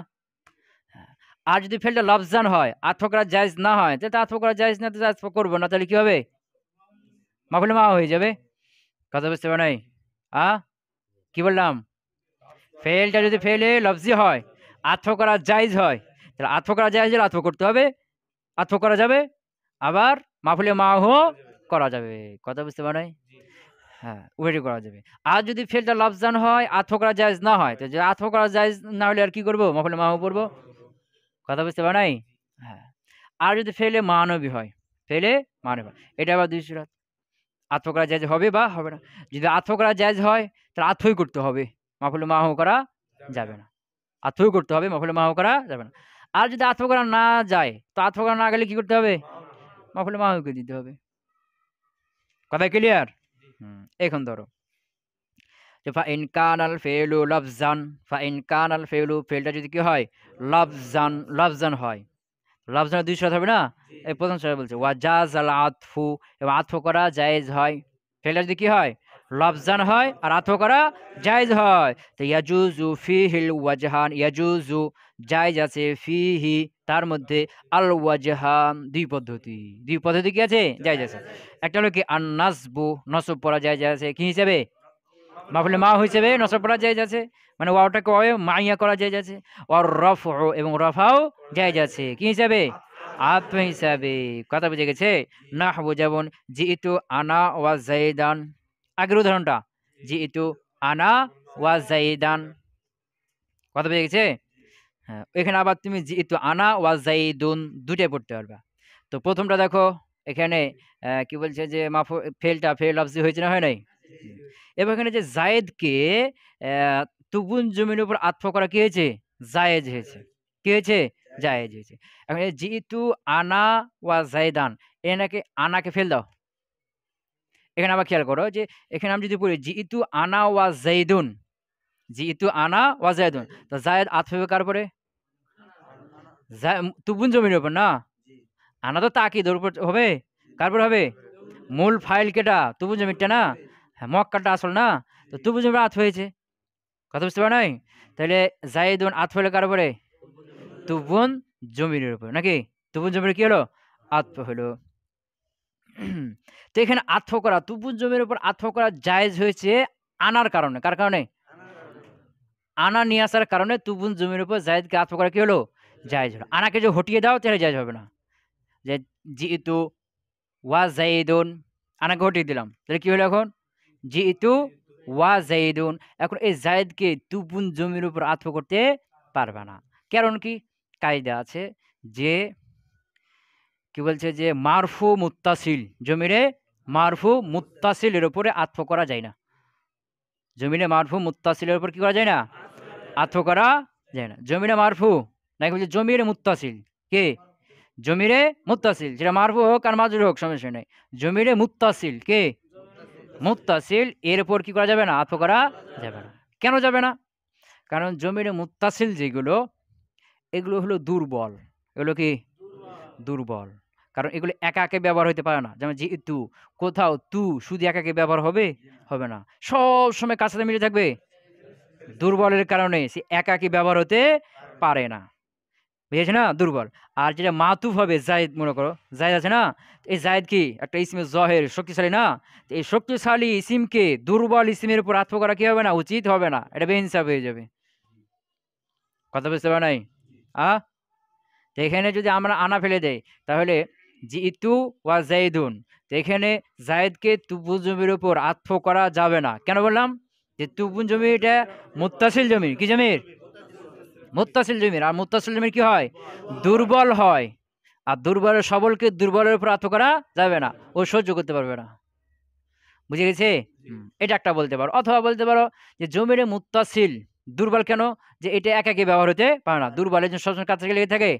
হ্যাঁ। আর যদি ফেলটা লফজান হয়, আতফ করা জায়েজ না হয়, তাহলে আতফ করা জায়েজ না, তো আতফ করবো না, তাহলে কি হবে? মাফুলে মা হয়ে যাবে। কথা বুঝতে পারো নাই? আ কি বললাম? ফেলটা যদি ফেলে লফজি হয়, আতফ করা জায়েজ হয়, তাহলে আতফ করা জায়েজ হলে আতফ করতে হবে, আতফ করা যাবে, আবার মাফুলে মাহু করা যাবে। কথা বুঝতে পারো নাই? হ্যাঁ, উভয়টি করা যাবে। আর যদি ফেলটা লফজান হয়, আতফ করা জায়েজ না হয়, তো যে আতফ করা জায়েজ না হলে আর কি করব? মাফুলে মাহু পড়ব। কথা বুঝতে পারো নাই? হ্যাঁ। আর যদি ফেলে মানবী হয়, ফেলে মানবী হয়, এটা আবার 2 সূরাত। আতফ করা জায়েজ হবে বা হবে না। যদি আতফ করা জায়েজ হয় তাহলে আতফই করতে হবে, মাফুলে মাহু করা যাবে না। আতফই করতে হবে, মাফুলে মাহু করা যাবে না। আর যদি আতফ করা না যায়, তো আতফ করা না গেলে কি করতে হবে? মাফুলে মাহুকে দিতে হবে। কথা ক্লিয়ার? এখন ধরো যে ফাইন কানাল ফেলু লফজান, ফাইন কানাল ফেলু ফেলটা যদি কি হয়? লফজান, লফজান হয়। লফজানের 2 সূরাত হবে না? এই প্রথম সূরা বলছে ওয়াজাজ আল আতফু, এবং আতফ করা জায়েজ হয়। ফেলটা যদি কি হয়? লফজান হয় আর আতফ করা জায়েজ হয়। তো ইয়াজুজু ফিহিল ওয়াজহান, ইয়াজুজু জায়েজ আছে, ফিহি তার মধ্যে, আল ওয়াজহান 2 পদ্ধতি। 2 পদ্ধতি কি আছে? জায়েজ আছে। একটা হলো কি আন নাসবু, নসব পড়া জায়েজ আছে, কি হিসাবে? মাফুলে মা হিসেবে নসব পড়া জায়েজ আছে, মানে ওয়াওটাকে ওয়ে মাইয়া করা জায়েজ আছে। ওয়ার রফউ, এবং রফাও জায়েজ আছে, কি হিসাবে? আতফ হিসাবে। কথা বুঝে গেছে? নাহবু যেমন জিইতু আনা ওয়া যাইদান, আগের উদাহরণটা জিইতু আনা ওয়া যাইদান। কথা বুঝে গেছে? হ্যাঁ, এখানে আবার তুমি জিইতু আনা ওয়া যাইদুন দুটাই পড়তে পারবা। তো প্রথমটা দেখো এখানে কি বলছে যে ফেলটা ফেল লফজি হয়েছে না হয় নাই? এবং এখানে যে জায়েদকে তুগুন জমির উপর আতফ করা কি হয়েছে? জায়েজ হয়েছে। কি হয়েছে? জায়েজ হয়েছে। এখন এই জিতু আনা ওয়া জায়দান, এনাকে আনাকে ফেল দাও। এখানে আবার খেয়াল করো যে এখানে আমি যদি পড়ি জিতু আনা ওয়া জাইদুন, জিতু আনা ওয়া জাইদুন, তো জায়েদ আতফ হবে কার উপরে? তুগুন জমির উপর না? আনা তো তাকিদের উপর হবে, কার উপর হবে? মূল ফাইল কেটা? তুগুন জমিরটা না? হ্যাঁ, মক্কাটা আসল না? তো তুগুন জমির আতফ হয়েছে। কথা বুঝতে পারো নাই? তাহলে জাইদুন আতফ হলো কার উপরে? তুবুন জমিরের উপর, নাকি? তুবুন জমির কি হলো? আতফ হলো। তো এখানে আতফ করা, তুবুন জমির উপর আতফ করা জায়েজ হয়েছে আনার কারণে। কার কারণে? আনা নিয়ে আসার কারণে তুবুন জমির উপর জায়েদকে আতফ করা কি হলো? জায়েজ হলো। আনাকে যদি হটিয়ে দাও তাহলে জায়েজ হবে না। যে জিতু ওয়া জাইদুন, আনাকে হটিয়ে দিলাম, তাহলে কি হলো এখন? জিতু ওয়া জাইদুন। এখন এই জায়েদকে তুবুন জমির উপর আতফ করতে পারবে না। কারণ কি? কায়দা আছে যে কি বলছে যে মারফু মুত্তাসিল, জমিরে মারফু মুত্তাসিলের উপরে আতফ করা যায় না। জমিরে মারফু মুত্তাসিলের উপর কি করা যায় না? আতফ করা যায় না। জমিরে মারফু নাকি বলছে জমিরে মুত্তাসিল, কে? জমিরে মুত্তাসিল, যেটা মারফু হোক আর মাজরুর হোক সমস্যা নেই। জমিরে মুত্তাসিল, কে? মুত্তাসিল, এর উপর কি করা যাবে না? আতফ করা যাবে না। কেন যাবে না? কারণ জমিরে মুত্তাসিল যেগুলো, এগুলো হলো দুর্বল। এগুলো কি? দুর্বল। কারণ এগুলো একা একে ব্যবহার হইতে পারে না। যেমন যেহেতু, কোথাও তু শুধু একাকে ব্যবহার হবে? হবে না। সব সময় কার সাথে মিলে থাকবে? দুর্বলের কারণে সে একাকী ব্যবহার হতে পারে না, বুঝেছো না, দুর্বল। আর যেটা মাতুফ হবে জায়েদ, মনে করো জায়েদ আছে না, এই জায়েদ কি একটা ইসমে জহের, শক্তিশালী না, তো এই শক্তিশালী ইসিমকে দুর্বল ইসিমের উপর আত্ম করা কি হবে না, উচিত হবে না, এটা বেইনসাফ হয়ে যাবে। কথা বুঝতে পারে নাই? আ তো এখানে যদি আমরা আনা ফেলে দেই তাহলে জিতু ওয়া জাইদুন, তো এখানে জায়েদকে তুপুন জমির উপর আত্ম করা যাবে না। কেন বললাম? যে তুপুন জমি এটা মুত্তাসিল জমি, কি জমির? মুত্তাসিল জমির। আর মুত্তাসিল জমির কি হয়? দুর্বল হয়। আর দুর্বলের সবলকে দুর্বলের উপর আত্ম করা যাবে না, ও সহ্য করতে পারবে না। বুঝে গেছে? এটা একটা বলতে পারো। অথবা বলতে পারো যে জমিরে মুত্তাসিল, দুর্বল কেন? যে এটা একাকী ব্যবহার হতে পারে না। দুর্বলের জন্য সবসময় কাছ থেকে লেগে থাকে,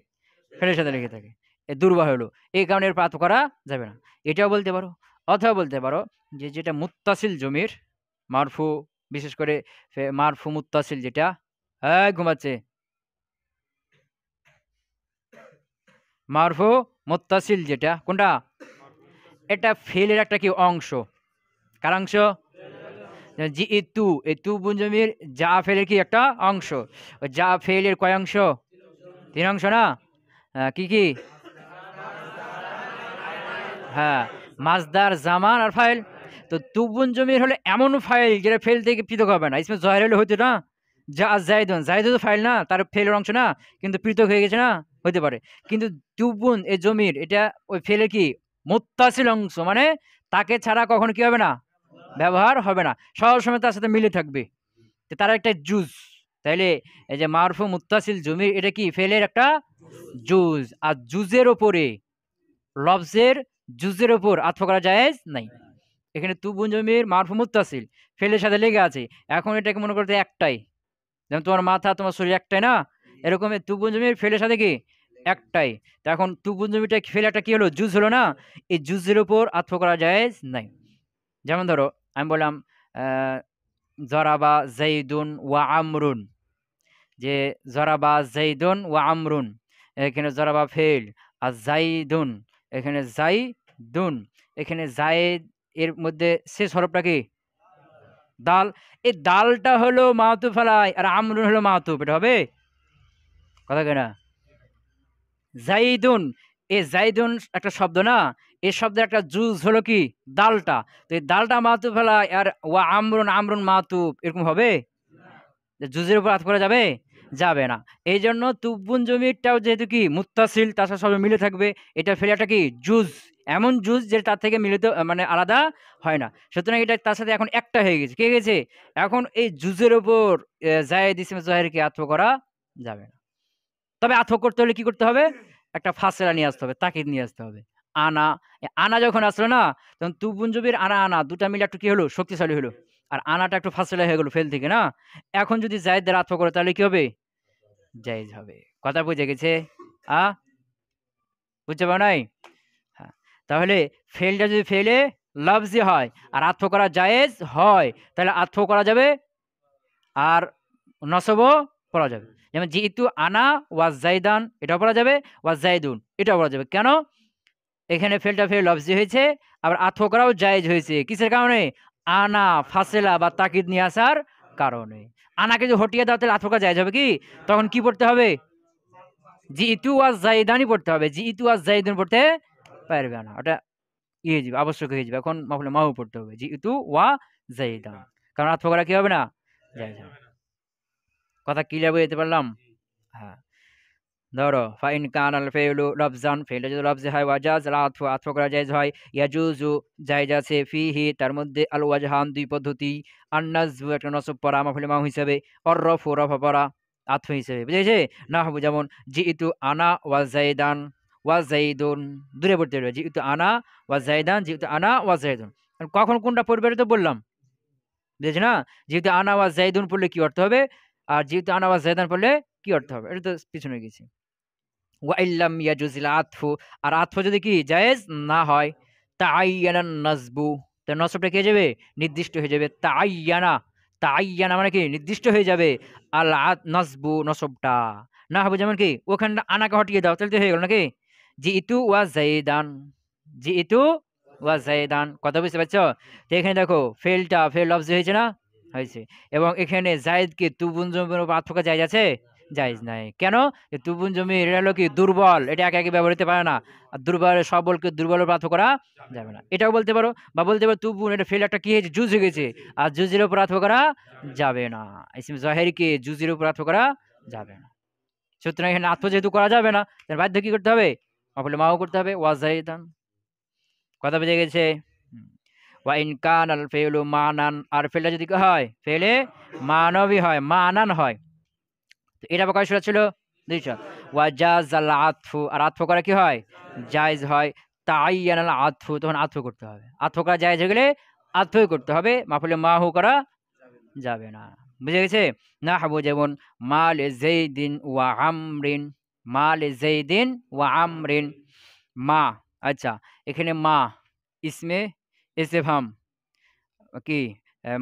ফেলের সাথে লেগে থাকে। এ দুর্বল হলো। এই কারণে এর পাত করা যাবে না। এটাও বলতে পারো। অথবা বলতে পারো যে যেটা মুত্তাসিল জমির মারফু, বিশেষ করে মারফু মুত্তাসিল যেটা, হ্যাঁ ঘুমাচ্ছে, মারফু মুত্তাসিল যেটা কোনটা? এটা ফেলের একটা কি অংশ? কার অংশ? জি ইতু, এই তু বুনজমির যা ফেলের কি একটা অংশ। ওই যা ফেলের কয় অংশ? তিন অংশ না? কি কি? হ্যাঁ, মাজদার, জামান আর ফাইল। তো তুবুন জমির হলে এমন ফাইল যেটা ফেল থেকে পৃথক হবে না। ইসমে জহের হলে হইতো না, যা জাইদুন, জাইদুন তো ফাইল না, তার ফেলের অংশ না, কিন্তু পৃথক হয়ে গেছে না, হইতে পারে। কিন্তু তুবুন এই জমির এটা ওই ফেলের কি মুত্তাসিল অংশ, মানে তাকে ছাড়া কখনো কি হবে না, ব্যবহার হবে না, সবসময় তার সাথে মিলে থাকবে। তো তার একটা জুজ। তাইলে এই যে মারফু মুত্তাসিল জমির এটা কি ফেলের একটা জুজ। আর জুজের ওপরে, লফজের জুজের ওপর আত্ম করা জায়েজ নাই। এখানে তুবুন জমির মারফু মুত্তাসিল ফেলের সাথে লেগে আছে, এখন এটাকে মনে করতে একটাই, যেমন তোমার মাথা তোমার শরীর একটাই না, এরকম তুবুন জমির ফেলের সাথে কি একটাই। তো এখন তুবুন জমিটা ফেলে একটা কি হলো, জুজ হলো না, এই জুজের উপর আত্ম করা জায়েজ নাই। যেমন ধরো আমি বললাম জরাবা জাইদুন ওয়া আমরুন, যে জরাবা জাইদুন ওয়া আমরুন, এখানে জরাবা ফেল, আর জাইদুন, এখানে জাইদুন, এখানে জায়েদ, এর মধ্যে শেষ হরফটা কি দাল, এই দালটা হলো মাতুফ আলাই, আর আমরুন হলো মাতুফ, এটা হবে কথা কেনা? জাইদুন, এই জাইদুন একটা শব্দ না, এই শব্দের একটা জুজ হলো কি দালটা, তো এই দালটা মাতুফ আলাই, আর ওয়া আমরুন, আমরুন মাতুফ, এরকম হবে? জুজের উপর আত করা যাবে? যাবে না। এই জন্য তুব্বুন জমিরটাও যেহেতু কি মুত্তাসিল, তার সাথে সবে মিলে থাকবে, এটা ফেলে একটা কি জুজ, এমন জুজ যে তার থেকে মিলিত মানে আলাদা হয় না। সুতরাং এটা তার সাথে এখন একটা হয়ে গেছে, কে গেছে? এখন এই জুজের উপর জায়েদ ইসমে জহেরকে আত্ম করা যাবে না। তবে আত্ম করতে হলে কি করতে হবে? একটা ফাসেলা নিয়ে আসতে হবে, তাকিদ নিয়ে আসতে হবে। আনা, আনা যখন আসলো না, তখন তুবুন জবির আনা, আনা দুটা মিলে একটু কি হলো, শক্তিশালী হলো। আর আনাটা একটু ফাসেলা হয়ে গেল ফেল থেকে না। এখন যদি জায়েদের আত্ম করে তাহলে কি হবে? জায়েজ হবে। কথা বুঝে গেছে? আ বুঝতে পারো নাই? হ্যাঁ। তাহলে ফেলটা যদি ফেলে লফজি হয় আর আত্ম করা জায়েজ হয়, তাহলে আত্ম করা যাবে, আর নসবও পড়া যাবে। যেমন জিতু আনা ওয়াজ জাইদান, এটাও পড়া যাবে, ওয়াজ জাইদুন এটাও পড়া যাবে। কেন? এখানে ফেলটা ফেল লফজি হয়েছে, আবার আত্ম করাও জায়েজ হয়েছে। কিসের কারণে? আনা ফাসেলা বা তাকিদ নিয়ে আসার কারণে। আনাকে যদি হটিয়ে দাও তাহলে আত্ম করা জায়েজ হবে কি? তখন কি পড়তে হবে? জিতু ওয়াজ জাইদানই পড়তে হবে, জিতু ওয়াজ জাইদুন পড়তে পারবে না, ওটা হয়ে যাবে, আবশ্যক হয়ে যাবে। এখন মাফুলে মাহু পড়তে হবে, জিতু ওয়া জাইদান, কারণ আত্ম করা কি হবে না, জায়েজ হবে। কথা ক্লিয়ার বুঝতে পারলাম? হ্যাঁ। ধরো ফাইন কান আল ফেলু লফজান, ফেলটা যদি লফজে হয়, ওয়াজাজ আল আতফু, আতফু করা জায়েজ হয়, ইয়াজুজু জায়েজ আছে, ফিহি তার মধ্যে, আল ওয়াজহান দুই পদ্ধতি, আন্নাজবু একটা নসব পড়া মাফুলে মাহু হিসাবে, অররফু রফা পড়া আতফু হিসাবে, বুঝেছে? না হবু যেমন জিইতু আনা ওয়া জাইদান ওয়া জাইদুন, দূরে পড়তে হবে, জিইতু আনা ওয়া জাইদান, জিইতু আনা ওয়া জাইদুন। কখন কোনটা পড়বে এটা তো বললাম, বুঝেছি না? যেহেতু আনা ওয়া জাইদুন পড়লে কি অর্থ হবে, আর যেহেতু আনা ওয়া জাইদান পড়লে কি অর্থ হবে, এটা তো পিছনে গেছি। ওয়া ইল্লাম ইয়াজুজিল আতফু, আর আতফু যদি কি জায়েজ না হয়, তাআইয়ানা নাসবু, তো নসবটা কি হয়ে যাবে, নির্দিষ্ট হয়ে যাবে। তাআইয়ানা, তাআইয়ানা মানে কি নির্দিষ্ট হয়ে যাবে, আল আত নাসবু নসবটা। না হবে যেমন কি ওখানটা আনাকে হটিয়ে দাও, তাহলে তো হয়ে গেল নাকি, জিইতু ওয়া জাইদান, জিইতু ওয়া জাইদান। কথা বুঝতে পারছো? তো এখানে দেখো ফেলটা ফেল লফজ হয়েছে না, হয়েছে। এবং এখানে জায়েদকে তুবুন জমির উপর আত্মকা জায়েজ আছে? জায়েজ নাই। কেন? তুবুন জমি এটা হলো কি দুর্বল, এটা একা একি ব্যবহৃত পারে না। আর দুর্বল সবলকে দুর্বলের উপর আত্ম করা যাবে না। এটাও বলতে পারো, বা বলতে পারো তুবুন এটা ফেল একটা কি হয়েছে, জুজ হয়ে গেছে, আর জুজের উপর আত্ম করা যাবে না। ইসম জাহেরকে জুজের উপর আত্ম করা যাবে না। সুতরাং এখানে আত্ম যেহেতু করা যাবে না, তাহলে বাধ্য কি করতে হবে? মাফুলে মাও করতে হবে, ওয়াজাইদান। কথা বুঝে গেছে? ওয়া ইন কানাল ফিলু মানান, আর ফেলটা যদি কি হয়, ফেলে মানবী হয়, মানান হয়, তো এটা আবার কয় সূরা ছিল? ২ সূরা। ওয়া জাযাল আতফু, আর আতফ করা কি হয়? জায়েজ হয়। তাআয়্যানাল আতফু, তখন আতফ করতে হবে। আতফ করা জায়েজ হয়ে গেলে আতফই করতে হবে, মাফুলে মাহু করা যাবে না। বুঝে গেছে? নাহবু যেমন মাল যাইদিন ওয়া আমরিন, মাল যাইদিন ওয়া আমরিন, মা। আচ্ছা, এখানে মা ইসমে ইসতিফহাম কি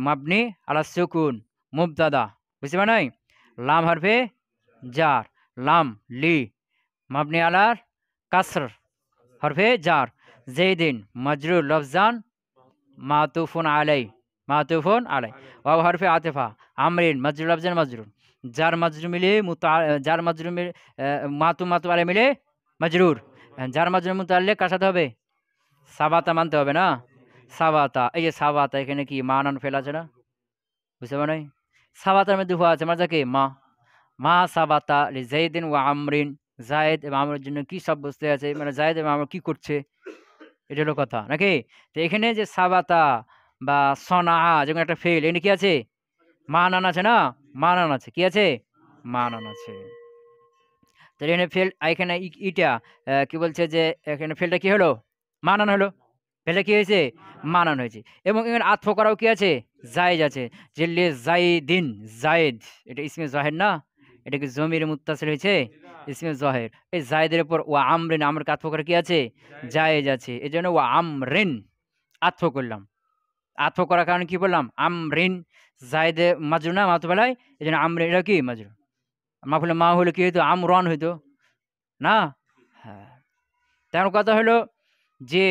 মাবনি আলা সুকুন, মুবতাদা, বুঝতে পারেন নাই? লাম হরফে জার, লাম লি মাবনি আলার কাসর হরফে জার, জেদিন মাজরুর লফজান মাতুফুন আলাই, মাতুফুন আলাই, ওয়াও হরফে আতিফা, আমরিন মাজরুর লফজান মাজরুর, জার মাজরুর মিলে জার মাজরুর মিলে মাতু আলাই মিলে মাজরুর, জার মাজরুর মুতাল্লিক কার সাথে হবে? সাবাতা মানতে হবে না? সাবাতা, এই যে সাবাতা, এখানে কি মানান ফেল আছে না? বুঝতে পারেন নাই? সাবাতার মধ্যে হুয়া আছে, মানে কি মা, মা সাবাতা লি যাইদিন ওয়া আমরিন, জায়েদ এবং আমরের জন্য কি সব বস্তু আছে, মানে জায়েদ এবং আমর কি করছে, এটা হলো কথা নাকি? তো এখানে যে সাবাতা বা সনা যেমন একটা ফেল, এখানে কি আছে? মানান আছে না? মানান আছে, কি আছে? মানান আছে। তাহলে এখানে ফেল, এখানে ইটা কি বলছে যে এখানে ফেলটা কি হলো? মানান হলো। ফেলে কি হয়েছে? মানান হয়েছে। এবং এখানে আতফ করাও কি আছে? জায়েজ আছে। যে লে জাইদিন, জায়েদ এটা ইসমে জাহের না? এটা কি জমির মুত্তাসিল হয়েছে? ইসমে জাহের। এই জায়েদের উপর ওয়া আমরিন, আমরকে আতফ করা কি আছে? জায়েজ আছে। এজন্য ওয়া আমরিন আতফ করলাম। আতফ করার কারণে কি বললাম? আমরিন, জায়েদে মাজরুর না মাতুফ আলাই, এজন্য আমরিন এটা কি মাজরুর। মাফুলে মা হলে কি হইতো? আমরান হইতো না? হ্যাঁ। তার কথা হলো যে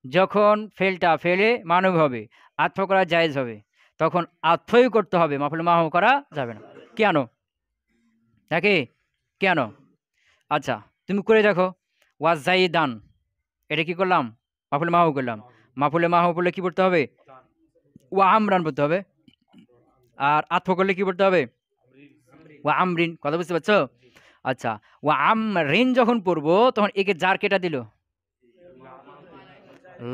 যখন ফেলটা ফেলে মানব হবে, আতফ করা জায়েজ হবে, তখন আতফই করতে হবে, মাফুল মাহ করা যাবে না। কেন? নাকি? কেন? আচ্ছা, তুমি করে দেখো। ওয়াজাইদান, এটা কি করলাম? মাফুল মাহ করলাম। মাফুলে মাহ বললে কি পড়তে হবে? ওয়া আমরান পড়তে হবে। আর আতফ করলে কি পড়তে হবে? ওয়া আমরিন। কথা বুঝতে পারছো? আচ্ছা, ওয়া আমরিন যখন পড়বো, তখন একে জার কেটা দিল,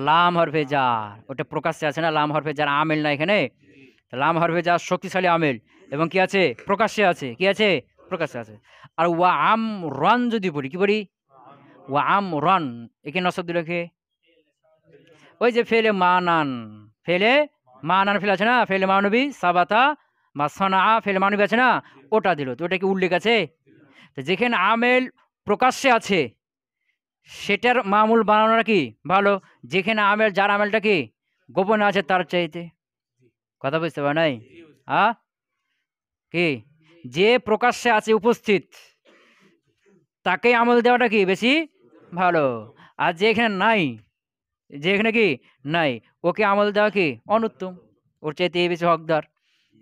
লাম হরফে জার, ওটা প্রকাশ্যে আছে না? লাম হরফে জার আমেল না এখানে? লাম হরফে জার শক্তিশালী আমেল, এবং কি আছে? প্রকাশ্যে আছে। কি আছে? প্রকাশ্যে আছে। আর ওয়া আম রন যদি পড়ি, কি পড়ি? ওয়া আম রন, একে নসব দিল কে? ওই যে ফেলে মানান, ফেলে মানান ফেলে আছে না? ফেলে মানবী সাবাতা বা সনা ফেলে মানবী আছে না? ওটা দিল, তো ওটা কি উল্লেখ আছে? তো যেখানে আমেল প্রকাশ্যে আছে সেটার মামুল বানানোটা কি ভালো, যেখানে আমেল যার আমেলটা কি গোপনে আছে তার চাইতে। কথা বুঝতে পারে নাই? কি, যে প্রকাশ্যে আছে উপস্থিত, তাকে আমল দেওয়াটা কি বেশি ভালো। আর যে এখানে নাই, যে এখানে কি নাই, ওকে আমল দেওয়া কি অনুত্তম, ওর চাইতে বেশি হকদার।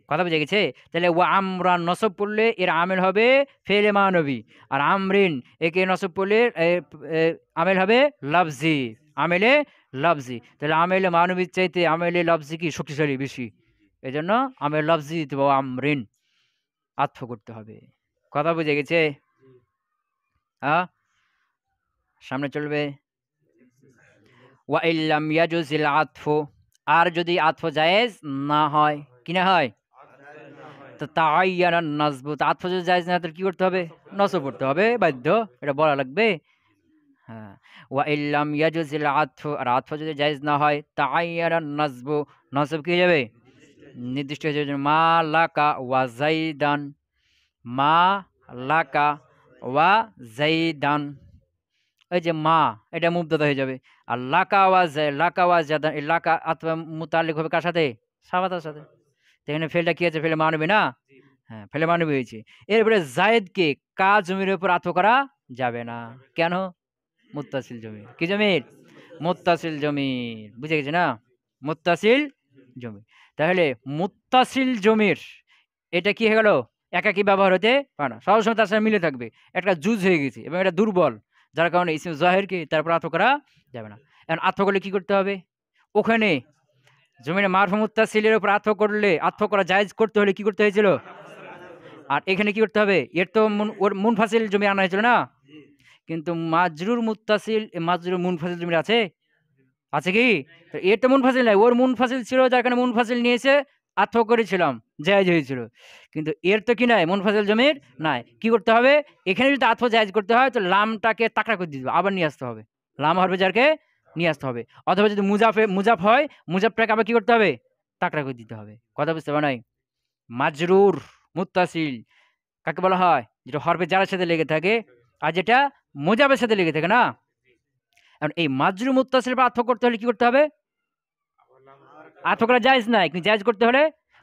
কথা বুঝে গেছে? তাহলে ও আমরান নসব পড়লে এর আমেল হবে ফেলে মানবী, আর আমরিন একে নসব পড়লে আমেল হবে লফজি, আমেলে লফজি। তাহলে আমেলে মানবীর চাইতে আমেলে লফজি কি শক্তিশালী বেশি, এই জন্য আমেল লফজি দেবো, আমরিন আত্ম করতে হবে। কথা বুঝে গেছে? হ্যাঁ, সামনে চলবে। ওয়া ইল্লাম ইয়াজুজিল আতফু, আর যদি আতফ জায়েজ না হয়, কি না হয়? তো তাআয়্যানান নাসবু, আতফ যদি জায়েজ না হয় তাহলে কি করতে হবে? নসব করতে হবে, বাধ্য, এটা বলা লাগবে। হ্যাঁ, ওয়া ইল্লাম ইয়াজুজিল আতফু, আর আতফ যদি জায়েজ না হয়, তাআয়্যানান নাসবু, নসব কি হয়ে যাবে? নির্দিষ্ট হয়ে যাবে। মা লাকা ওয়া যাইদান, মা লাকা ওয়া যাইদান, এই যে মা এটা মুবতাদা হয়ে যাবে, আর লাকা ওয়াজ, লাকা ওয়াজ জাদান, এই লাকা আতফা মুতাল্লিক হবে কার সাথে? সাবাতার সাথে। তো এখানে ফেলটা কি আছে? ফেলে মানবে না? হ্যাঁ, ফেলে মানবে হয়েছে। এরপরে জায়েদকে কা জমির উপর আতফ করা যাবে না। কেন? মুত্তাসিল জমির। কি জমির? মুত্তাসিল জমির। বুঝে গেছে না? মুত্তাসিল জমি। তাহলে মুত্তাসিল জমির এটা কি হয়ে গেল? একাকী ব্যবহার হতে পারে না, সবসময় তার সাথে মিলে থাকবে। একটা জুজ হয়ে গেছে এবং এটা দুর্বল, যার কারণে ইসম জাহিরকে তারপর আত্ম করা যাবে না। এখন আত্ম করলে কি করতে হবে? ওখানে জমিনে মারফু মুত্তাসিলের উপর আত্ম করলে, আত্ম করা জায়েজ করতে হলে কি করতে হয়েছিল? আর এখানে কি করতে হবে? এর তো ওর মুনফাসিল জমি আনা হয়েছিল না, কিন্তু মাজরুর মুত্তাসিল মাজরুর মুনফাসিল জমি আছে, আছে কি? তো এর তো মুনফাসিল নাই, ওর মুনফাসিল ছিল, যার কারণে মুনফাসিল নিয়েছে, আত্ম করেছিলাম, জায়েজ হয়েছিল। কিন্তু এর তো কি নাই, মুনফাসিল জমির নাই। কি করতে হবে? এখানে যদি আত্ম জায়েজ করতে হয় তো লামটাকে তাকড়া করে দিতে হবে, আবার নিয়ে আসতে হবে, লাম হরফে জারকে নিয়ে আসতে হবে। অথবা যদি মুজাফ হয়, মুজাফটাকে আবার কি করতে হবে? তাকড়া করে দিতে হবে। কথা বুঝতে পারে নাই? মাজরুর মুত্তাসিল কাকে বলা হয়? যেটা হরফে জারের সাথে লেগে থাকে আর যেটা মুজাফের সাথে লেগে থাকে না। এখন এই মাজরুর মুত্তাসিল বা আত্ম করতে হলে কি করতে হবে? আত্ম করা জায়েজ নাই, কিন্তু জায়েজ করতে হলে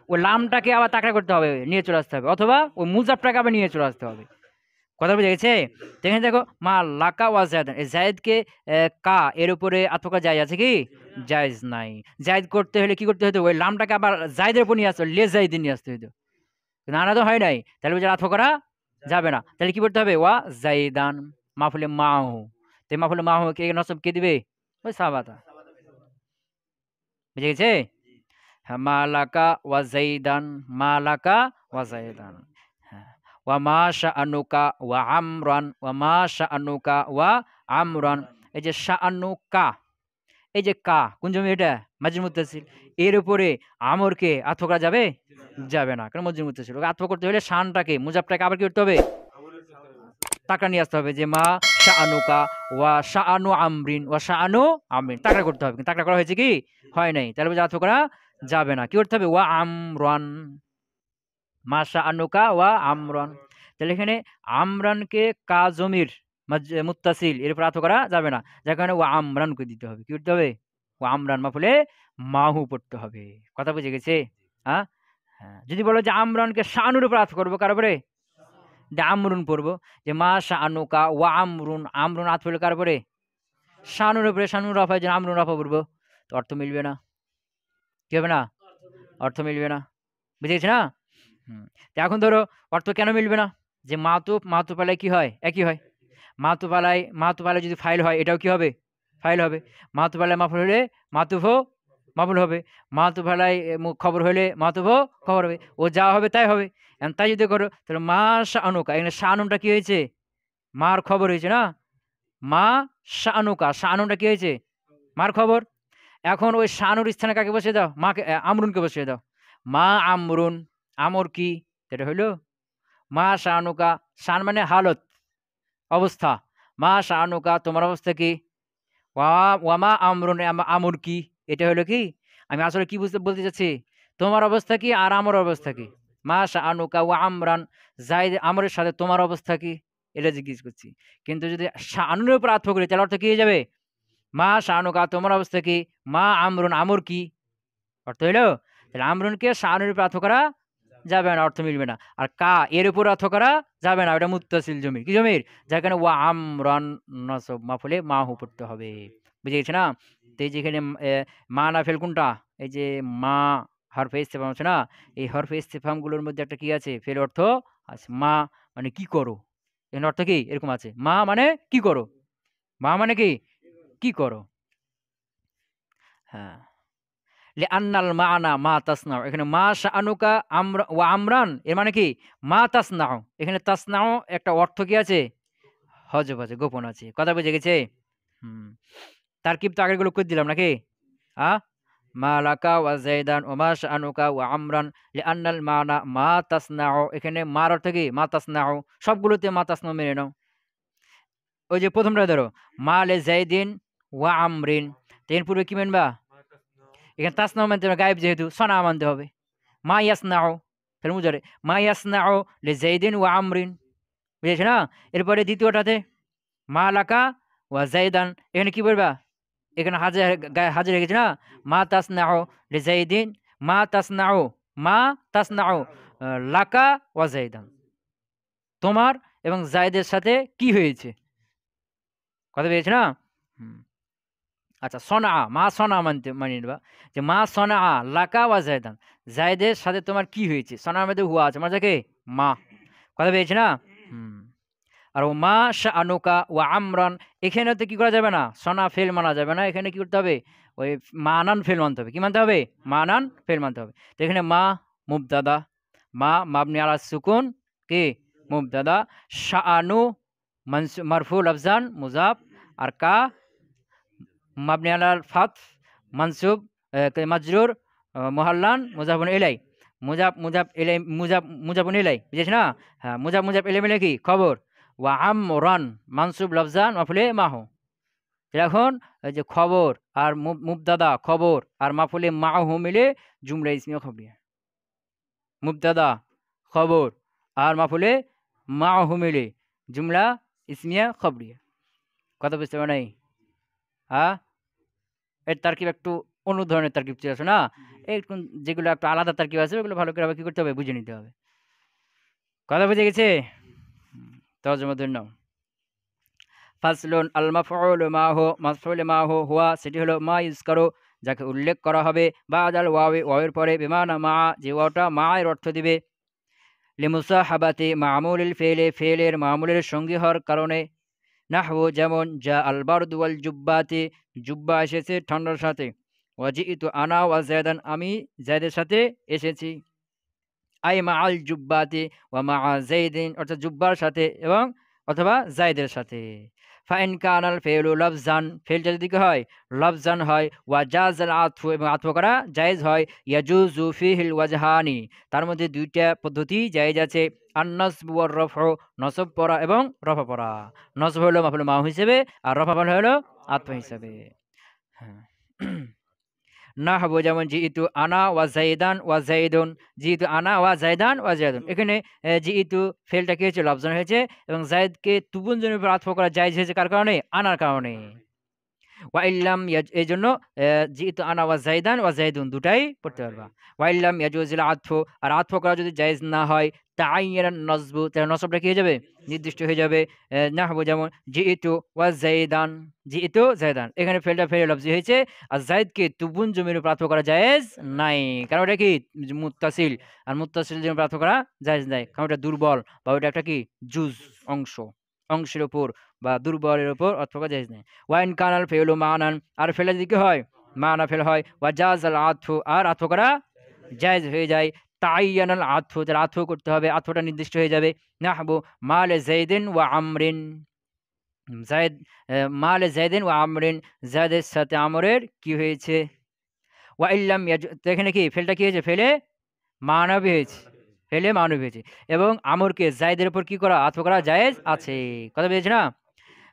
ওই লামটাকে আবার তাকড়া করতে হবে, নিয়ে চলে আসতে হবে, অথবা ওই মুজাফটাকে আবার নিয়ে চলে আসতে হবে। কথা বুঝে গেছে? তো এখানে দেখো মা লাকা ওয়া জায়দান, এই জায়েদকে কা এর উপরে আত্ম করা জায়েজ আছে কি? জায়েজ নাই। জায়েজ করতে হলে কি করতে হতো? ওই লামটাকে আবার জায়েদের উপর নিয়ে আসতে হবে, লে জায়েদিন নিয়ে আসতে হতো। কিন্তু আনা তো হয় নাই, তাহলে বুঝে আত্ম করা যাবে না। তাহলে কি করতে হবে? ওয়া জাইদান মাফুলে মাহু। তো মাফুলে মাহু কে নসব কে দিবে? ওই সাবাতা। বুঝে গেছে? হ্যাঁ, মালাকা ওয়া জাইদান, মালাকা ওয়া জাইদান। হ্যাঁ, ওয়া মা শাআনুকা ওয়া আমরান, ওয়া মা শাআনুকা ওয়া আমরান। এই যে শাআনুকা, এই যে কা কোন জমি এটা? মাজরুর মুত্তাসিল। এর উপরে আমরকে আত্ম করা যাবে? যাবে না, কারণ মাজরুর মুত্তাসিল। ওকে আত্ম করতে হলে শানটাকে মুজাফটাকে আবার কি করতে হবে? টাকা নিয়ে আসতে হবে, যে মা শাআনুকা ওয়া শাআনু আমরিন, ওয়া শাআনু আমরিন টাকরা করতে হবে, কিন্তু টাকরা করা হয়েছে কি? হয় নাই, তাহলে বুঝে আত্ম করা যাবে না। কি করতে হবে? ওয়া আমরান, মা শাআনুকা ওয়া আমরান। তাহলে এখানে আমরানকে কা জমির মুত্তাসিল এর উপর আত্ম করা যাবে না, যার কারণে ওয়া আমরানকে দিতে হবে। কি করতে হবে? ওয়া আমরান মাফুলে মাহু পড়তে হবে। কথা বুঝে গেছে? হ্যাঁ, হ্যাঁ। যদি বলো যে আমরানকে শানুর উপর আত্ম করবো, কার উপরে? যে আমরুন পড়বো, যে মা শানুকা ওয়া আমরুন, আমরুন আত পড়লে কার উপরে? শানুর উপরে, শানুর রফা, যে আমরুন রফা পড়বো, তো অর্থ মিলবে না। কি হবে না? অর্থ মিলবে না। বুঝে গেছে না? তো এখন ধরো অর্থ কেন মিলবে না? যে মাতুপ পালায় কি হয়? একই হয়। মাতুপালায় যদি ফাইল হয়, এটাও কি হবে? ফাইল হবে। মাতুপালায় মাফুল হলে মাতুফও মাফুল হবে। মাতুপালায় খবর হলে মাতুফও খবর হবে। ও যা হবে তাই হবে। এখন তাই যদি করো তাহলে মা শানুকা, এখানে শানুনটা কি হয়েছে? মার খবর হয়েছে না। মা শানুকা, শানুনটা কি হয়েছে? মার খবর। এখন ওই শানুর স্থানে কাকে বসিয়ে দাও? মাকে, আমরুনকে বসিয়ে দাও। মা আমরুন, আমর কি? এটা হইলো মা শানুকা, শান মানে হালত, অবস্থা। মা শানুকা তোমার অবস্থা কি? ওয়ামা আমরুন, আমর কি? এটা হলো কি? আমি আসলে কি বলতে চাচ্ছি, তোমার অবস্থা কি আর আমার অবস্থা কি? মা শানুকা ওয়া আমরান, জাইদ আমরের সাথে তোমার অবস্থা কি? এটা জিজ্ঞেস করছি। কিন্তু যদি শানুর উপর আত্ম করি তাহলে অর্থ কি হয়ে যাবে? মা শানুকা তোমার অবস্থা কি, মা আমরুন আমর কি? অর্থ হইলো তাহলে আমরুনকে শানুর উপর আত্ম করা যাবে না, অর্থ মিলবে না। আর কা এর উপর অর্থ করা যাবে না, ওটা মুত্তাসিল জমির। কি জমির? যার কারণে ওয়া আমরান নসব মাফুলে মাহু পড়তে হবে। বুঝে গেছে না? তো এই যেখানে মা না ফেল কোনটা? এই যে মা হরফে ইস্তেফাম আছে না, এই হরফে ইস্তেফাম গুলোর মধ্যে একটা কি আছে? ফেল অর্থ আছে। মা মানে কি করো, এখানে অর্থ কি এরকম আছে, মা মানে কি করো, মা মানে কি কি করো। হ্যাঁ, লিআন্নাল মা'না মা তাসনাউ, এখানে মা শাআনুকা ওয়া আমরান এর মানে কি? মা তাসনাউ। এখানে তাসনাউ একটা অর্থ কি আছে? হযফ আছে, গোপন আছে। কথা বুঝে গেছে? হুম। তারকিব তো আগেরগুলো করে দিলাম নাকি? আ মা লাকা ওয়া যায়দান ওয়া মা শাআনুকা ওয়া আমরান লিআন্নাল মা'না মা তাসনাউ, এখানে মার অর্থ কি? মা তাসনাউ। সবগুলোতে মা তাসনাউ মেনে নাও। ওই যে প্রথমটা ধরো মা লে যায়দিন ওয়া আমরিন, তো এর পূর্বে কি মানবা? এখানে তাসনাউ মানতে হবে, গায়েব যেহেতু সনা মানতে হবে। মা ইয়াসনাউ, তাহলে মুজারে মা ইয়াসনাউ লিজাইদিন ওয়া আমরিন। বুঝেছ না? এরপরে দ্বিতীয়টাতে মা লাকা ওয়া জাইদান, এখানে কি বলবা? এখানে হাজার গায়ে হাজার রেখেছে না। মা তাসনাউ লিজাইদিন, মা তাসনাউ, মা তাসনাউ লাকা ওয়া জাইদান, তোমার এবং জায়দের সাথে কি হয়েছে? কথা পেয়েছে না? হুম। আচ্ছা সনা মা সনা মানতে মানিয়ে নেবা যে মা সনা লাকা ওয়া জায়দান, জায়দের সাথে তোমার কি হয়েছে, সনার মধ্যে হুয়া আছে মানে কি মা, কথা পেয়েছি না। হুম। আর ও মা শাআনুকা ওয়া আমরান, এখানে তো কি করা যাবে না, সনা ফেল মানা যাবে না, এখানে কি করতে হবে, ওই মানান ফেল মানতে হবে, কি মানতে হবে, মানান ফেল মানতে হবে। তো এখানে মা মুবতাদা, মা মাবনি আলা সুকুন কি মুবতাদা, শাআনু মারফু লফজান মুজাফ, আর কা মাবনি আলাল ফাত মানসুব মাজরুর মুহাল্লান মুজাফুন ইলাই, মুজাফ মুজাফ ইলাই মুজাফুন ইলাই, বুঝেছ না। হ্যাঁ মুজাফ মুজাফ ইলাই মিলে কি খবর, ওয়া আমরান মানসুব লফজান মাফুলে মাহু। এখন এই যে খবর আর মুবতাদা খবর আর মাফুলে মাহু মিলে জুমলা ইসমিয়া খবরিয়া, মুবতাদা খবর আর মাফুলে মাহু মিলে জুমলা ইসমিয়া খবরিয়া, কথা বুঝতে পারে নাই। হ্যাঁ এর তারকিব একটু অন্য ধরনের তারকিব আছে না, একটু যেগুলো একটু আলাদা তারকিব আছে ওগুলো ভালো করে আবার কি করতে হবে, বুঝে নিতে হবে। কথা বুঝে গেছে। তর্জমা ধরে নাও। ফাসলুন আল মাফউল মাফউল মা হুয়া, সেটি হলো মা ইউজকারু, যাকে উল্লেখ করা হবে, বাদাল ওয়াwi ওয়াওয়ের পরে, বিমানা মা, যে ওয়াওটা মা এর অর্থ দিবে, লিমুসাহাবাতি মামুলিল ফেলে, ফেলের মামুলের সঙ্গী হওয়ার কারণে, নাহু যেমন যা আল বারদু ওয়াল জুব্বাতি, জুব্বা এসেছে ঠান্ডার সাথে, ওয়াজিতু আনা ওয়া জায়দান, আমি জায়দের সাথে এসেছি, আই মা আল জুব্বাতি ওয়া মা জাইদিন, অর্থাৎ জুব্বার সাথে এবং অথবা জায়দের সাথে। ফাইন কানাল ফেলু লফজান, ফেলটা যদি কি হয় লফজান হয়, ওয়া জাজাল আতফু, এবং আতফু করা জায়েজ হয়, ইয়াজুজু ফিহিল ওয়াজহানি, তার মধ্যে দুইটা পদ্ধতি জায়েজ আছে, আন নসব ওয়ার রফউ, নসব পড়া এবং রফা পড়া, নসব হলো মাফুল মা হিসেবে আর রফা হলো আতফ হিসেবে। হ্যাঁ নাহবু যেমন জিইতু আনা ওয়া জাইদান ওয়া জাইদুন, জিইতু আনা ওয়া জাইদান ওয়া জাইদুন, এখানে জিইতু ফেলটা কি হয়েছে লফজান হয়েছে এবং জায়েদকে তুবুনজনের উপর আতফ করা জায়েজ হয়েছে কার কারণে, আনার কারণে। ওয়াইল্লাম এই জন্য জিইতু আনা ওয়া জাইদান ওয়া জাইদুন দুটাই পড়তে পারবা। ওয়াইল্লাম ইয়াজুজিল আতফু, আর আতফ করা যদি জায়েজ না হয়, তাআইয়ানা নসবু, তাহলে নসবটা কি হয়ে যাবে, নির্দিষ্ট হয়ে যাবে। নাহবু যেমন জিইতু ওয়া জাইদান, জিইতু জাইদান, এখানে ফেলটা ফেলে লফজি হয়েছে, আর জায়েদকে তুবুন জমির উপর আতফ করা জায়েজ নাই, কারণ এটা কি মুত্তাসিল, আর মুত্তাসিল জন্য আতফ করা জায়েজ নাই, কারণ এটা দুর্বল বা ওটা একটা কি জুজ অংশ, অংশের উপর বা দুর্বলের উপর আতফ করা জায়েজ নাই। ওয়াইন কানাল ফেলু মানান, আর ফেলে যদি কি হয় মানা ফেল হয়, ওয়া জাজাল আতফু, আর আতফ করা জায়েজ হয়ে যায়, তাআইয়ানাল আতফু, তার আতফ করতে হবে, আতফটা নির্দিষ্ট হয়ে যাবে। নাহবু মালে জাইদিন ওয়া আমরিন, জায়েদ মালে জাইদিন ওয়া আমরিন, জায়েদের সাথে আমরের কি হয়েছে, ওয়া ইল্লাম তো এখানে কি ফেলটা কি হয়েছে, ফেলে মানবী হয়েছে, ফেলে মানবী হয়েছে, এবং আমরকে জায়েদের উপর কি করা আতফ করা জায়েজ আছে, কথা বুঝেছ না।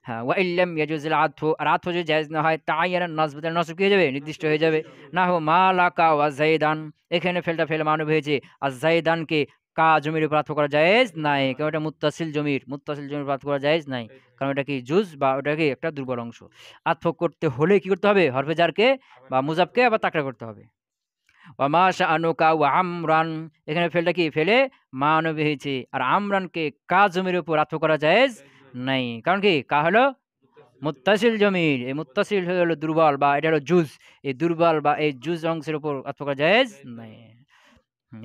হ্যাঁ ওয়া ইল্লাম ইয়াজুজিল আতফু, আর আতফ যদি জায়েজ না হয়, তাআইয়ানা নসব, তাহলে নসব কি হয়ে যাবে, নির্দিষ্ট হয়ে যাবে। নাহু মালাকা ওয়া জাইদান, এখানে ফেলটা ফেলে মানব হয়েছে, আর জাইদানকে কা জমির উপর আতফ করা জায়েজ নাই, কারণ এটা মুত্তাসিল জমির, মুত্তাসিল জমির উপর আতফ করা জায়েজ নাই, কারণ এটা কি জুজ বা ওটা কি একটা দুর্বল অংশ। আতফ করতে হলে কি করতে হবে, হরফে জারকে বা মুজাফকে আবার তাকড়া করতে হবে। ওয়া মা শাআনুকা ওয়া আমরান, এখানে ফেলটা কি ফেলে মানব হয়েছে, আর আমরানকে কা জমির উপর আতফ করা জায়েজ নাই, কারণ কি কা হলো মুত্তাসিল জমির, এই মুত্তাসিল হলো দুর্বল বা এটা হলো জুজ, এই দুর্বল বা এই জুজ অংশের উপর আতফ করা জায়েজ নাই।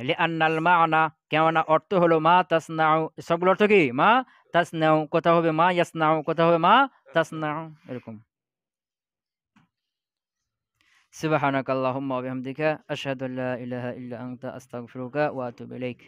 লিআন্নাল মা'না, কেননা অর্থ হলো মা তাসনাউ, সবগুলো অর্থ কি মা তাসনাউ, কথা হবে মা ইয়াসনাউ, কথা হবে মা তাসনাউ, এরকম। সুবহানাকাল্লাহুম্মা ওয়া বিহামদিকা আশহাদু আল্লা ইলাহা ইল্লা আনতা আস্তাগফিরুকা ওয়া আতুবু ইলাইক।